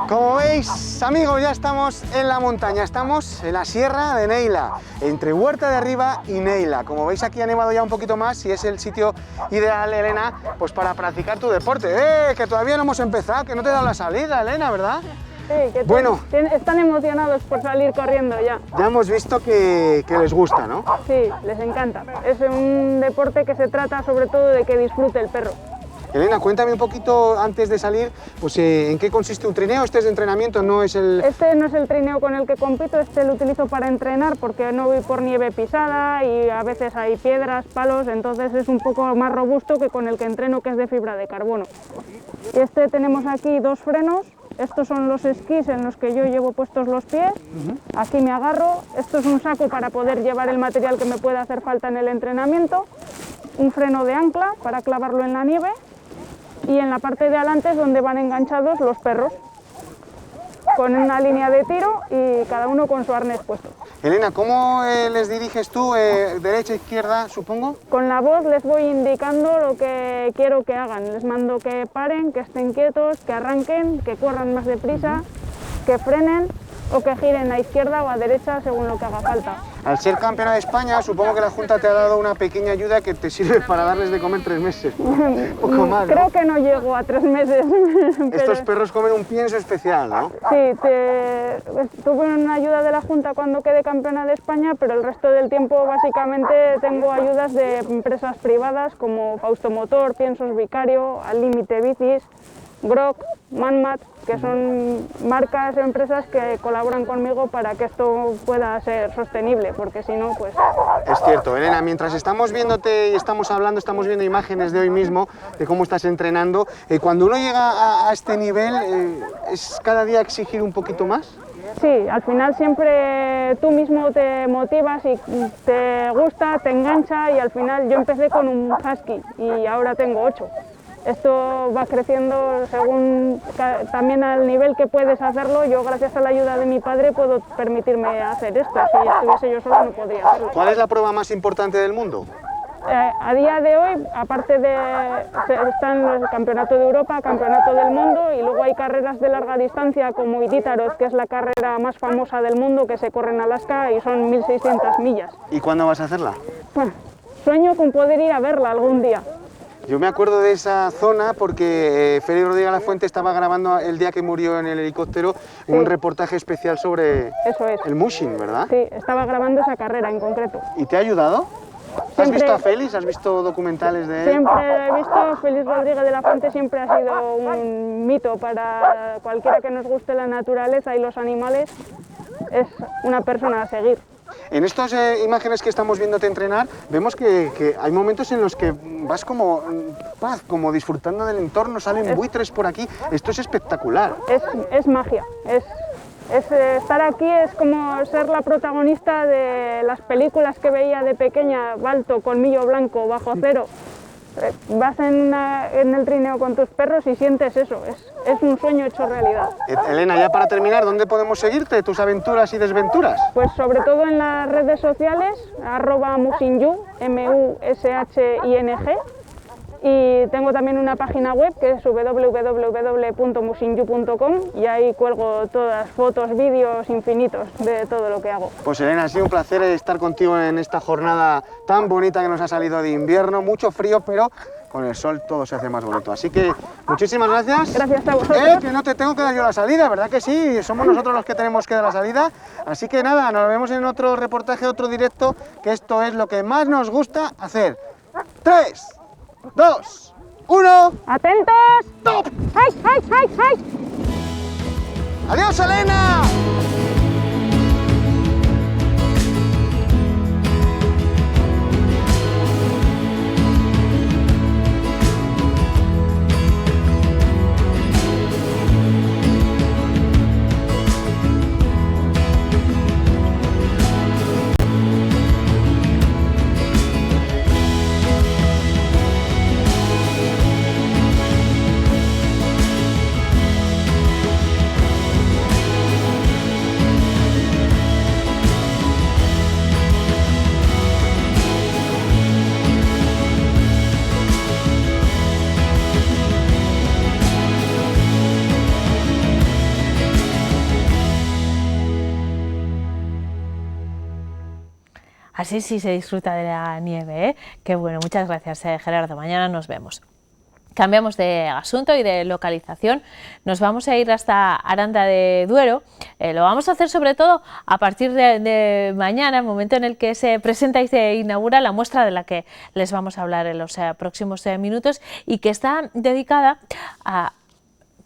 [SPEAKER 12] Como veis, amigos, ya estamos en la montaña, estamos en la Sierra de Neila, entre Huerta de Arriba y Neila. Como veis, aquí ha nevado ya un poquito más y es el sitio ideal, Elena, pues para practicar tu deporte. Que todavía no hemos empezado, que no te da la salida, Elena, ¿verdad?
[SPEAKER 13] Sí, que
[SPEAKER 12] bueno,
[SPEAKER 13] están emocionados por salir corriendo ya.
[SPEAKER 12] Ya hemos visto que les gusta, ¿no?
[SPEAKER 13] Sí, les encanta. Es un deporte que se trata sobre todo de que disfrute el perro.
[SPEAKER 12] Elena, cuéntame un poquito antes de salir, pues en qué consiste un trineo. Este es de entrenamiento, no es el...
[SPEAKER 13] Este no es el trineo con el que compito, este lo utilizo para entrenar porque no voy por nieve pisada y a veces hay piedras, palos, entonces es un poco más robusto que con el que entreno, que es de fibra de carbono. Y este tenemos aquí dos frenos, estos son los esquís en los que yo llevo puestos los pies, aquí me agarro, esto es un saco para poder llevar el material que me pueda hacer falta en el entrenamiento, un freno de ancla para clavarlo en la nieve, y en la parte de adelante es donde van enganchados los perros, con una línea de tiro y cada uno con su arnés puesto.
[SPEAKER 12] Elena, ¿cómo les diriges tú? ¿Derecha, izquierda, supongo?
[SPEAKER 13] Con la voz les voy indicando lo que quiero que hagan. Les mando que paren, que estén quietos, que arranquen, que corran más deprisa, que frenen o que giren a izquierda o a derecha según lo que haga falta.
[SPEAKER 12] Al ser campeona de España, supongo que la Junta te ha dado una pequeña ayuda que te sirve para darles de comer 3 meses. Un poco más, ¿no?
[SPEAKER 13] Creo que no llego a 3 meses.
[SPEAKER 12] Estos perros comen un pienso especial, ¿no?
[SPEAKER 13] Sí, tuve una ayuda de la Junta cuando quedé campeona de España, pero el resto del tiempo básicamente tengo ayudas de empresas privadas como Fausto Motor, Piensos Vicario, Al Límite Bicis, Grok, Manmat, que son marcas o empresas que colaboran conmigo para que esto pueda ser sostenible, porque si no, pues...
[SPEAKER 12] Es cierto, Elena, mientras estamos viéndote y estamos hablando, estamos viendo imágenes de hoy mismo, de cómo estás entrenando, cuando uno llega a este nivel, ¿es cada día exigir un poquito más?
[SPEAKER 13] Sí, al final siempre tú mismo te motivas y te gusta, te engancha y al final yo empecé con un husky y ahora tengo 8. Esto va creciendo según también al nivel que puedes hacerlo. Yo, gracias a la ayuda de mi padre, puedo permitirme hacer esto. Si estuviese yo sola no podría hacerlo.
[SPEAKER 12] ¿Cuál es la prueba más importante del mundo?
[SPEAKER 13] A día de hoy, aparte están el Campeonato de Europa, Campeonato del Mundo, y luego hay carreras de larga distancia como Iditarod, que es la carrera más famosa del mundo, que se corre en Alaska y son 1600 millas.
[SPEAKER 12] ¿Y cuándo vas a hacerla?
[SPEAKER 13] Bueno, sueño con poder ir a verla algún día.
[SPEAKER 12] Yo me acuerdo de esa zona porque Félix Rodríguez Lafuente estaba grabando el día que murió en el helicóptero un reportaje especial sobre el mushing, ¿verdad?
[SPEAKER 13] Sí, estaba grabando esa carrera en concreto.
[SPEAKER 12] ¿Y te ha ayudado? ¿Has visto a Félix? ¿Has visto documentales de él?
[SPEAKER 13] Siempre he visto. Félix Rodríguez de Lafuente siempre ha sido un mito para cualquiera que nos guste la naturaleza y los animales. Es una persona a seguir.
[SPEAKER 12] En estas imágenes que estamos viéndote entrenar, vemos que hay momentos en los que vas como disfrutando del entorno, salen buitres por aquí. Esto es espectacular.
[SPEAKER 13] Es magia. Estar aquí es como ser la protagonista de las películas que veía de pequeña, Balto, Colmillo Blanco, Bajo Cero. Vas en el trineo con tus perros y sientes eso, es un sueño hecho realidad.
[SPEAKER 12] Elena, ya para terminar, ¿dónde podemos seguirte, tus aventuras y desventuras?
[SPEAKER 13] Pues sobre todo en las redes sociales, @mushinju, MUSHING, y tengo también una página web que es www.mushinju.com y ahí cuelgo todas fotos, vídeos infinitos de todo lo que hago.
[SPEAKER 12] Pues Elena, ha sido un placer estar contigo en esta jornada tan bonita que nos ha salido de invierno, mucho frío, pero con el sol todo se hace más bonito. Así que muchísimas gracias.
[SPEAKER 13] Gracias a vosotros.
[SPEAKER 12] Que no te tengo que dar yo la salida, ¿verdad que sí? Somos nosotros los que tenemos que dar la salida. Así que nada, nos vemos en otro reportaje, otro directo, que esto es lo que más nos gusta hacer. 3, 2, 1...
[SPEAKER 13] ¡Atentos!
[SPEAKER 12] ¡Stop!
[SPEAKER 13] ¡Ay, ay, ay, ay!
[SPEAKER 12] ¡Adiós, Elena!
[SPEAKER 1] Así sí se disfruta de la nieve, ¿eh? Qué bueno, muchas gracias, Gerardo. Mañana nos vemos. Cambiamos de asunto y de localización. Nos vamos a ir hasta Aranda de Duero. Lo vamos a hacer sobre todo a partir de mañana, el momento en el que se presenta y se inaugura la muestra de la que les vamos a hablar en los próximos minutos y que está dedicada a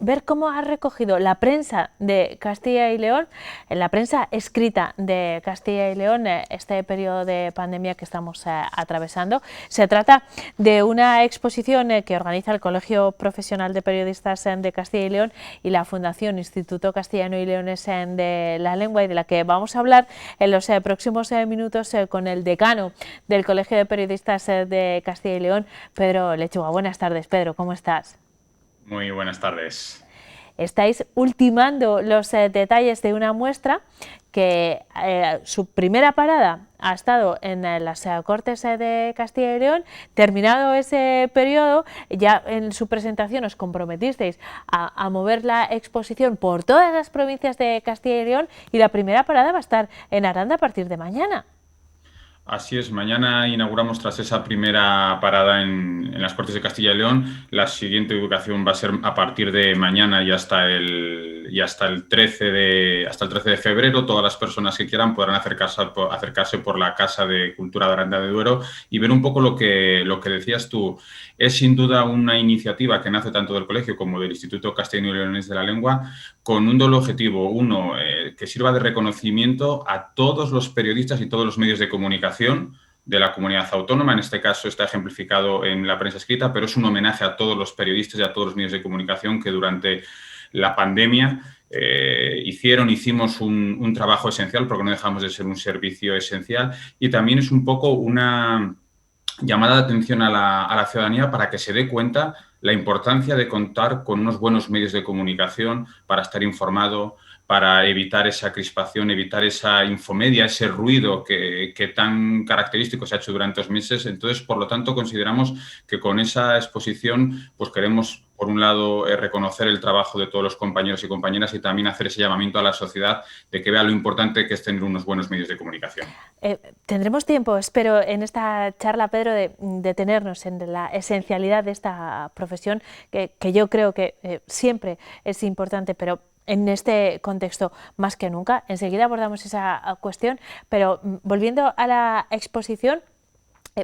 [SPEAKER 1] ver cómo ha recogido la prensa de Castilla y León, la prensa escrita de Castilla y León, este periodo de pandemia que estamos atravesando. Se trata de una exposición que organiza el Colegio Profesional de Periodistas de Castilla y León y la Fundación Instituto Castellano y Leonés de la Lengua, y de la que vamos a hablar en los próximos minutos con el decano del Colegio de Periodistas de Castilla y León, Pedro Lechuga. Buenas tardes, Pedro, ¿cómo estás?
[SPEAKER 14] Muy buenas tardes.
[SPEAKER 1] Estáis ultimando los detalles de una muestra que su primera parada ha estado en las Cortes de Castilla y León. Terminado ese periodo, ya en su presentación os comprometisteis a mover la exposición por todas las provincias de Castilla y León, y la primera parada va a estar en Aranda a partir de mañana.
[SPEAKER 14] Así es, mañana inauguramos, tras esa primera parada en las Cortes de Castilla y León. La siguiente ubicación va a ser a partir de mañana y hasta el 13 de febrero. Todas las personas que quieran podrán acercarse por la Casa de Cultura de Aranda de Duero y ver un poco lo que decías tú. Es sin duda una iniciativa que nace tanto del colegio como del Instituto Castellano y Leonés de la Lengua, con un doble objetivo. Uno, que sirva de reconocimiento a todos los periodistas y todos los medios de comunicación de la comunidad autónoma. En este caso está ejemplificado en la prensa escrita, pero es un homenaje a todos los periodistas y a todos los medios de comunicación que durante la pandemia hicimos un trabajo esencial, porque no dejamos de ser un servicio esencial, y también es un poco una llamada de atención a la ciudadanía para que se dé cuenta la importancia de contar con unos buenos medios de comunicación para estar informado, para evitar esa crispación, evitar esa infomedia, ese ruido que tan característico se ha hecho durante 2 meses. Entonces, por lo tanto, consideramos que con esa exposición pues queremos, por un lado, reconocer el trabajo de todos los compañeros y compañeras y también hacer ese llamamiento a la sociedad de que vea lo importante que es tener unos buenos medios de comunicación.
[SPEAKER 1] Tendremos tiempo, espero, en esta charla, Pedro, de detenernos en la esencialidad de esta profesión, que yo creo que siempre es importante, pero en este contexto más que nunca. Enseguida abordamos esa cuestión, pero volviendo a la exposición,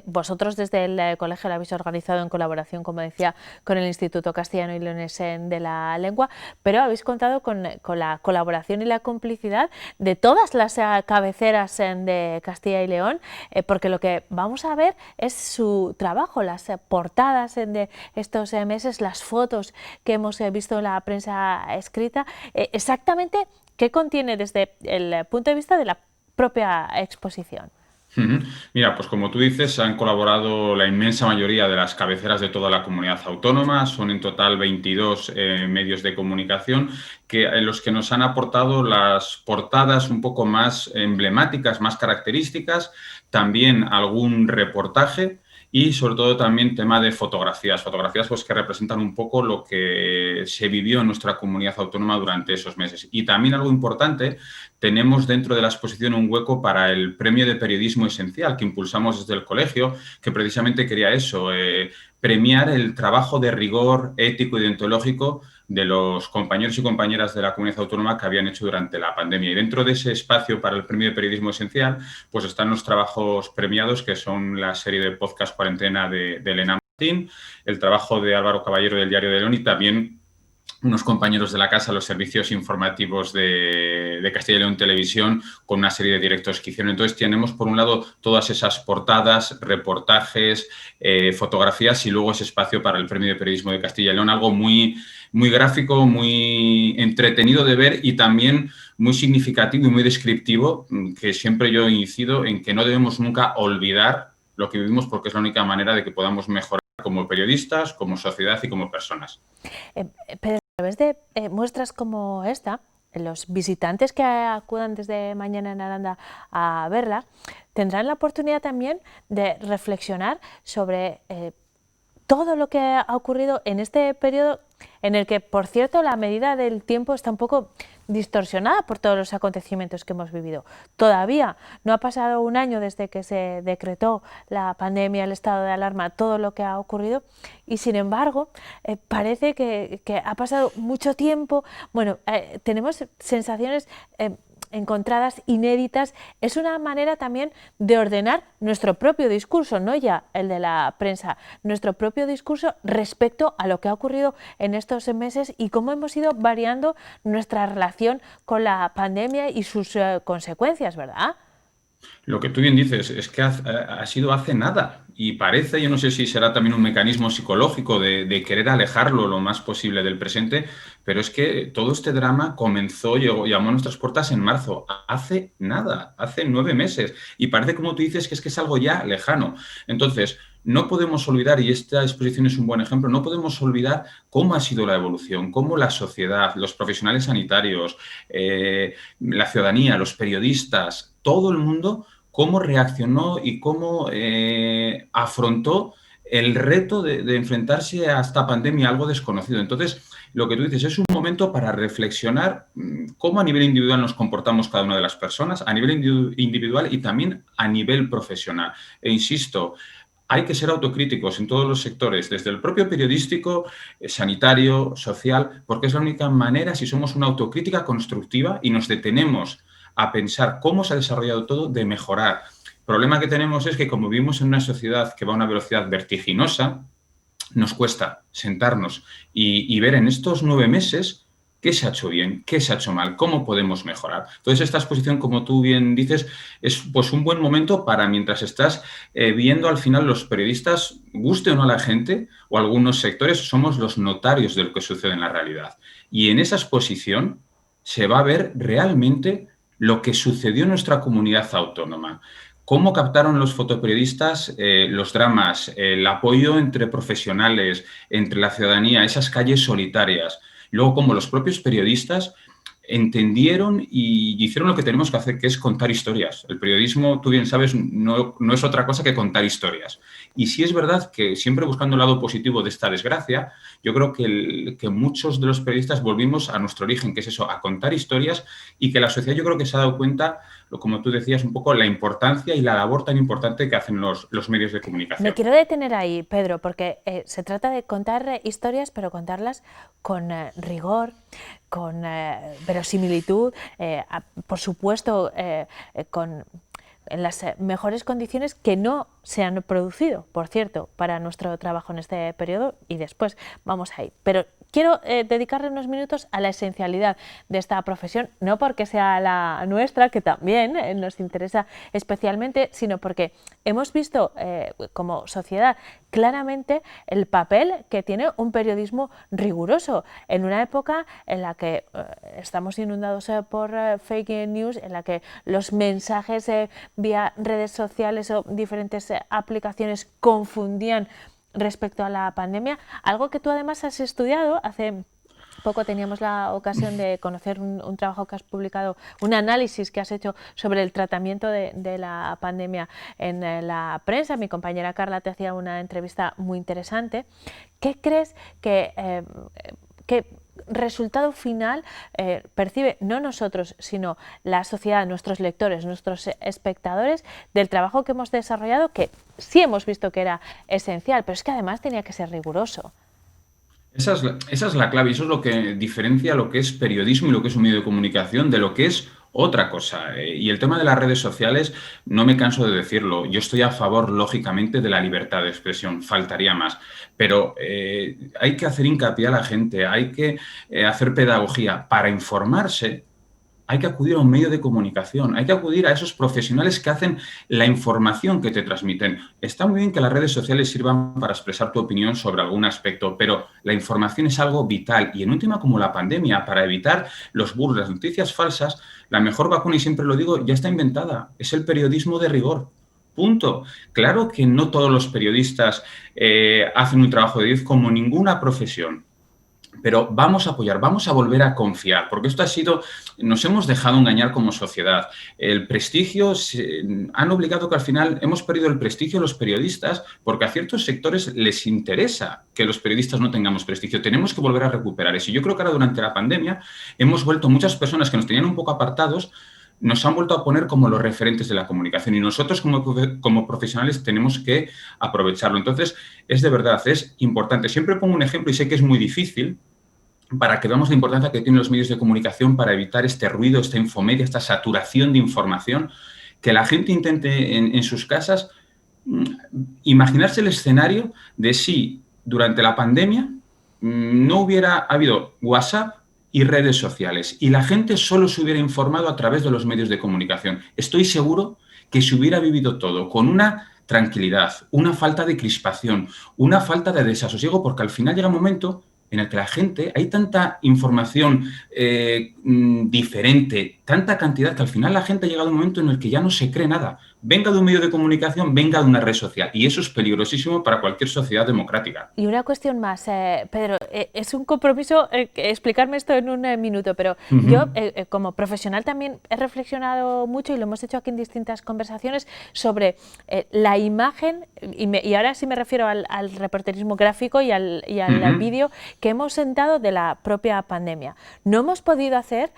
[SPEAKER 1] vosotros desde el colegio lo habéis organizado en colaboración, como decía, con el Instituto Castellano y Leonés de la Lengua, pero habéis contado con la colaboración y la complicidad de todas las cabeceras de Castilla y León, porque lo que vamos a ver es su trabajo, las portadas de estos meses, las fotos que hemos visto en la prensa escrita, exactamente qué contiene desde el punto de vista de la propia exposición.
[SPEAKER 14] Mira, pues como tú dices, han colaborado la inmensa mayoría de las cabeceras de toda la comunidad autónoma. Son en total 22 medios de comunicación en los que nos han aportado las portadas un poco más emblemáticas, más características, también algún reportaje y sobre todo también tema de fotografías pues que representan un poco lo que se vivió en nuestra comunidad autónoma durante esos meses. Y también algo importante, tenemos dentro de la exposición un hueco para el Premio de Periodismo Esencial que impulsamos desde el colegio, que precisamente quería eso, premiar el trabajo de rigor ético y deontológico de los compañeros y compañeras de la comunidad autónoma que habían hecho durante la pandemia. Y dentro de ese espacio para el Premio de Periodismo Esencial, pues están los trabajos premiados, que son la serie de podcast Cuarentena de Elena Martín, el trabajo de Álvaro Caballero del Diario de León y también unos compañeros de la casa, los servicios informativos de Castilla y León Televisión, con una serie de directos que hicieron. Entonces tenemos, por un lado, todas esas portadas, reportajes, fotografías y luego ese espacio para el Premio de Periodismo de Castilla y León, algo muy gráfico, muy entretenido de ver y también muy significativo y muy descriptivo, que siempre yo incido en que no debemos nunca olvidar lo que vivimos porque es la única manera de que podamos mejorar como periodistas, como sociedad y como personas.
[SPEAKER 1] Pedro, a través de muestras como esta, los visitantes que acudan desde mañana en Aranda a verla tendrán la oportunidad también de reflexionar sobre todo lo que ha ocurrido en este periodo en el que, por cierto, la medida del tiempo está un poco distorsionada por todos los acontecimientos que hemos vivido. Todavía no ha pasado un año desde que se decretó la pandemia, el estado de alarma, todo lo que ha ocurrido y, sin embargo, parece que ha pasado mucho tiempo. Bueno, tenemos sensaciones encontradas, inéditas. Es una manera también de ordenar nuestro propio discurso, no ya el de la prensa, nuestro propio discurso respecto a lo que ha ocurrido en estos meses y cómo hemos ido variando nuestra relación con la pandemia y sus consecuencias, ¿verdad?
[SPEAKER 14] Lo que tú bien dices es que ha sido hace nada y parece, yo no sé si será también un mecanismo psicológico de querer alejarlo lo más posible del presente, pero es que todo este drama llamó a nuestras puertas en marzo, hace nada, hace 9 meses y parece, como tú dices, que es algo ya lejano. Entonces, no podemos olvidar, y esta exposición es un buen ejemplo, no podemos olvidar cómo ha sido la evolución, cómo la sociedad, los profesionales sanitarios, la ciudadanía, los periodistas, todo el mundo, cómo reaccionó y cómo afrontó el reto de enfrentarse a esta pandemia, algo desconocido. Entonces, lo que tú dices es un momento para reflexionar cómo a nivel individual nos comportamos cada una de las personas, a nivel individual y también a nivel profesional. E insisto, hay que ser autocríticos en todos los sectores, desde el propio periodístico, sanitario, social, porque es la única manera, si somos una autocrítica constructiva y nos detenemos a pensar cómo se ha desarrollado todo, de mejorar. El problema que tenemos es que como vivimos en una sociedad que va a una velocidad vertiginosa, nos cuesta sentarnos y ver en estos 9 meses qué se ha hecho bien, qué se ha hecho mal, cómo podemos mejorar. Entonces, esta exposición, como tú bien dices, es pues un buen momento para, mientras estás viendo al final los periodistas, guste o no a la gente, o algunos sectores, somos los notarios de lo que sucede en la realidad. Y en esa exposición se va a ver realmente lo que sucedió en nuestra comunidad autónoma. cómo captaron los fotoperiodistas los dramas, el apoyo entre profesionales, entre la ciudadanía, esas calles solitarias. Luego, cómo los propios periodistas entendieron y hicieron lo que tenemos que hacer, que es contar historias. El periodismo, tú bien sabes, no es otra cosa que contar historias. Y sí es verdad que siempre buscando el lado positivo de esta desgracia, yo creo que muchos de los periodistas volvimos a nuestro origen, que es eso, a contar historias, y que la sociedad yo creo que se ha dado cuenta, como tú decías, un poco la importancia y la labor tan importante que hacen los medios de comunicación.
[SPEAKER 1] Me quiero detener ahí, Pedro, porque se trata de contar historias, pero contarlas con rigor, con verosimilitud, por supuesto, en las mejores condiciones que no se han producido, por cierto, para nuestro trabajo en este periodo, y después vamos ahí. Pero quiero dedicarle unos minutos a la esencialidad de esta profesión, no porque sea la nuestra, que también nos interesa especialmente, sino porque hemos visto como sociedad claramente el papel que tiene un periodismo riguroso en una época en la que estamos inundados por fake news, en la que los mensajes vía redes sociales o diferentes aplicaciones confundían respecto a la pandemia, algo que tú además has estudiado. Hace poco teníamos la ocasión de conocer un trabajo que has publicado, un análisis que has hecho sobre el tratamiento de la pandemia en la prensa. Mi compañera Carla te hacía una entrevista muy interesante. ¿Qué crees que resultado final percibe no nosotros, sino la sociedad, nuestros lectores, nuestros espectadores, del trabajo que hemos desarrollado, que sí hemos visto que era esencial, pero es que además tenía que ser riguroso?
[SPEAKER 14] Esa es la clave, y eso es lo que diferencia lo que es periodismo y lo que es un medio de comunicación de lo que es otra cosa. Y el tema de las redes sociales, no me canso de decirlo, yo estoy a favor, lógicamente, de la libertad de expresión, faltaría más, pero hay que hacer hincapié a la gente, hay que hacer pedagogía. Para informarse hay que acudir a un medio de comunicación, hay que acudir a esos profesionales que hacen la información que te transmiten. Está muy bien que las redes sociales sirvan para expresar tu opinión sobre algún aspecto, pero la información es algo vital, y en última, como la pandemia, para evitar los bulos, las noticias falsas, la mejor vacuna, y siempre lo digo, ya está inventada, es el periodismo de rigor. Punto. Claro que no todos los periodistas hacen un trabajo de 10 como ninguna profesión. Pero vamos a apoyar, vamos a volver a confiar, porque esto nos hemos dejado engañar como sociedad. El prestigio, han obligado que al final hemos perdido el prestigio los periodistas, porque a ciertos sectores les interesa que los periodistas no tengamos prestigio. Tenemos que volver a recuperar eso. Y yo creo que ahora, durante la pandemia, hemos vuelto, muchas personas que nos tenían un poco apartados, nos han vuelto a poner como los referentes de la comunicación, y nosotros como profesionales tenemos que aprovecharlo. Entonces, es de verdad, es importante. Siempre pongo un ejemplo, y sé que es muy difícil, para que veamos la importancia que tienen los medios de comunicación para evitar este ruido, esta infomedia, esta saturación de información, que la gente intente en sus casas imaginarse el escenario de si durante la pandemia no hubiera habido WhatsApp y redes sociales, y la gente solo se hubiera informado a través de los medios de comunicación. Estoy seguro que se hubiera vivido todo con una tranquilidad, una falta de crispación, una falta de desasosiego, porque al final llega un momento en el que la gente, hay tanta información diferente, tanta cantidad, que al final la gente ha llegado a un momento en el que ya no se cree nada. Venga de un medio de comunicación, venga de una red social. Y eso es peligrosísimo para cualquier sociedad democrática.
[SPEAKER 1] Y una cuestión más, Pedro, es un compromiso explicarme esto en un minuto, pero yo como profesional también he reflexionado mucho, y lo hemos hecho aquí en distintas conversaciones, sobre la imagen, y ahora sí me refiero al reporterismo gráfico y al vídeo, que hemos sentado de la propia pandemia. No hemos podido hacer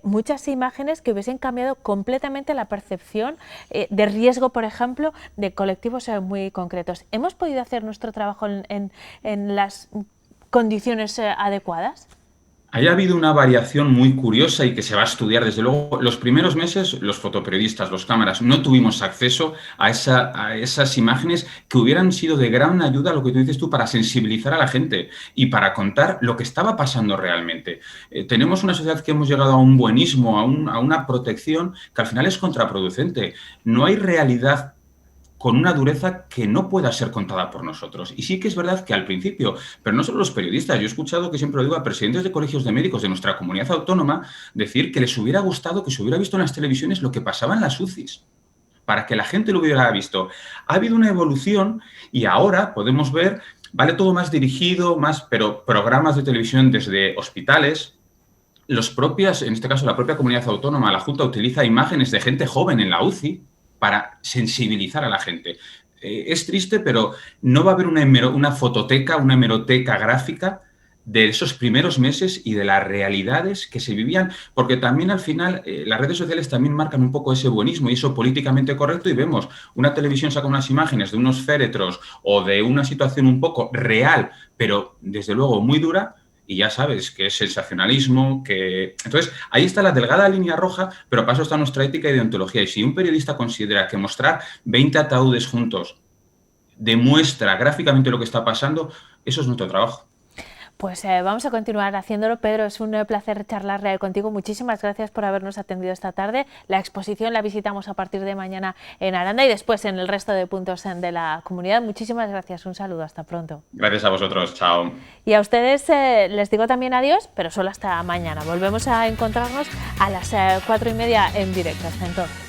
[SPEAKER 1] muchas imágenes que hubiesen cambiado completamente la percepción de riesgo, por ejemplo, de colectivos muy concretos. ¿Hemos podido hacer nuestro trabajo en las condiciones adecuadas?
[SPEAKER 14] Ha habido una variación muy curiosa y que se va a estudiar, desde luego. Los primeros meses, los fotoperiodistas, los cámaras, no tuvimos acceso a esas imágenes que hubieran sido de gran ayuda, lo que tú dices tú, para sensibilizar a la gente y para contar lo que estaba pasando realmente. Tenemos una sociedad que hemos llegado a un buenismo, a una protección que al final es contraproducente. No hay realidad con una dureza que no pueda ser contada por nosotros. Y sí que es verdad que al principio, pero no solo los periodistas, yo he escuchado, que siempre lo digo, a presidentes de colegios de médicos de nuestra comunidad autónoma decir que les hubiera gustado que se hubiera visto en las televisiones lo que pasaba en las UCIs. para que la gente lo hubiera visto. Ha habido una evolución y ahora podemos ver, vale, todo más dirigido, pero programas de televisión desde hospitales. En este caso la propia comunidad autónoma, la Junta utiliza imágenes de gente joven en la UCI para sensibilizar a la gente. Es triste, pero no va a haber una fototeca, una hemeroteca gráfica de esos primeros meses y de las realidades que se vivían, porque también al final las redes sociales también marcan un poco ese buenismo y eso políticamente correcto, y vemos una televisión saca unas imágenes de unos féretros o de una situación un poco real, pero desde luego muy dura, y ya sabes que es sensacionalismo, Entonces, ahí está la delgada línea roja, pero para eso está nuestra ética y deontología. Y si un periodista considera que mostrar 20 ataúdes juntos demuestra gráficamente lo que está pasando, eso es nuestro trabajo.
[SPEAKER 1] Pues vamos a continuar haciéndolo. Pedro, es un placer charlar contigo. Muchísimas gracias por habernos atendido esta tarde. La exposición la visitamos a partir de mañana en Aranda y después en el resto de puntos de la comunidad. Muchísimas gracias. Un saludo. Hasta pronto.
[SPEAKER 14] Gracias a vosotros. Chao.
[SPEAKER 1] Y a ustedes les digo también adiós, pero solo hasta mañana. Volvemos a encontrarnos a las 4:30 en directo. Hasta entonces.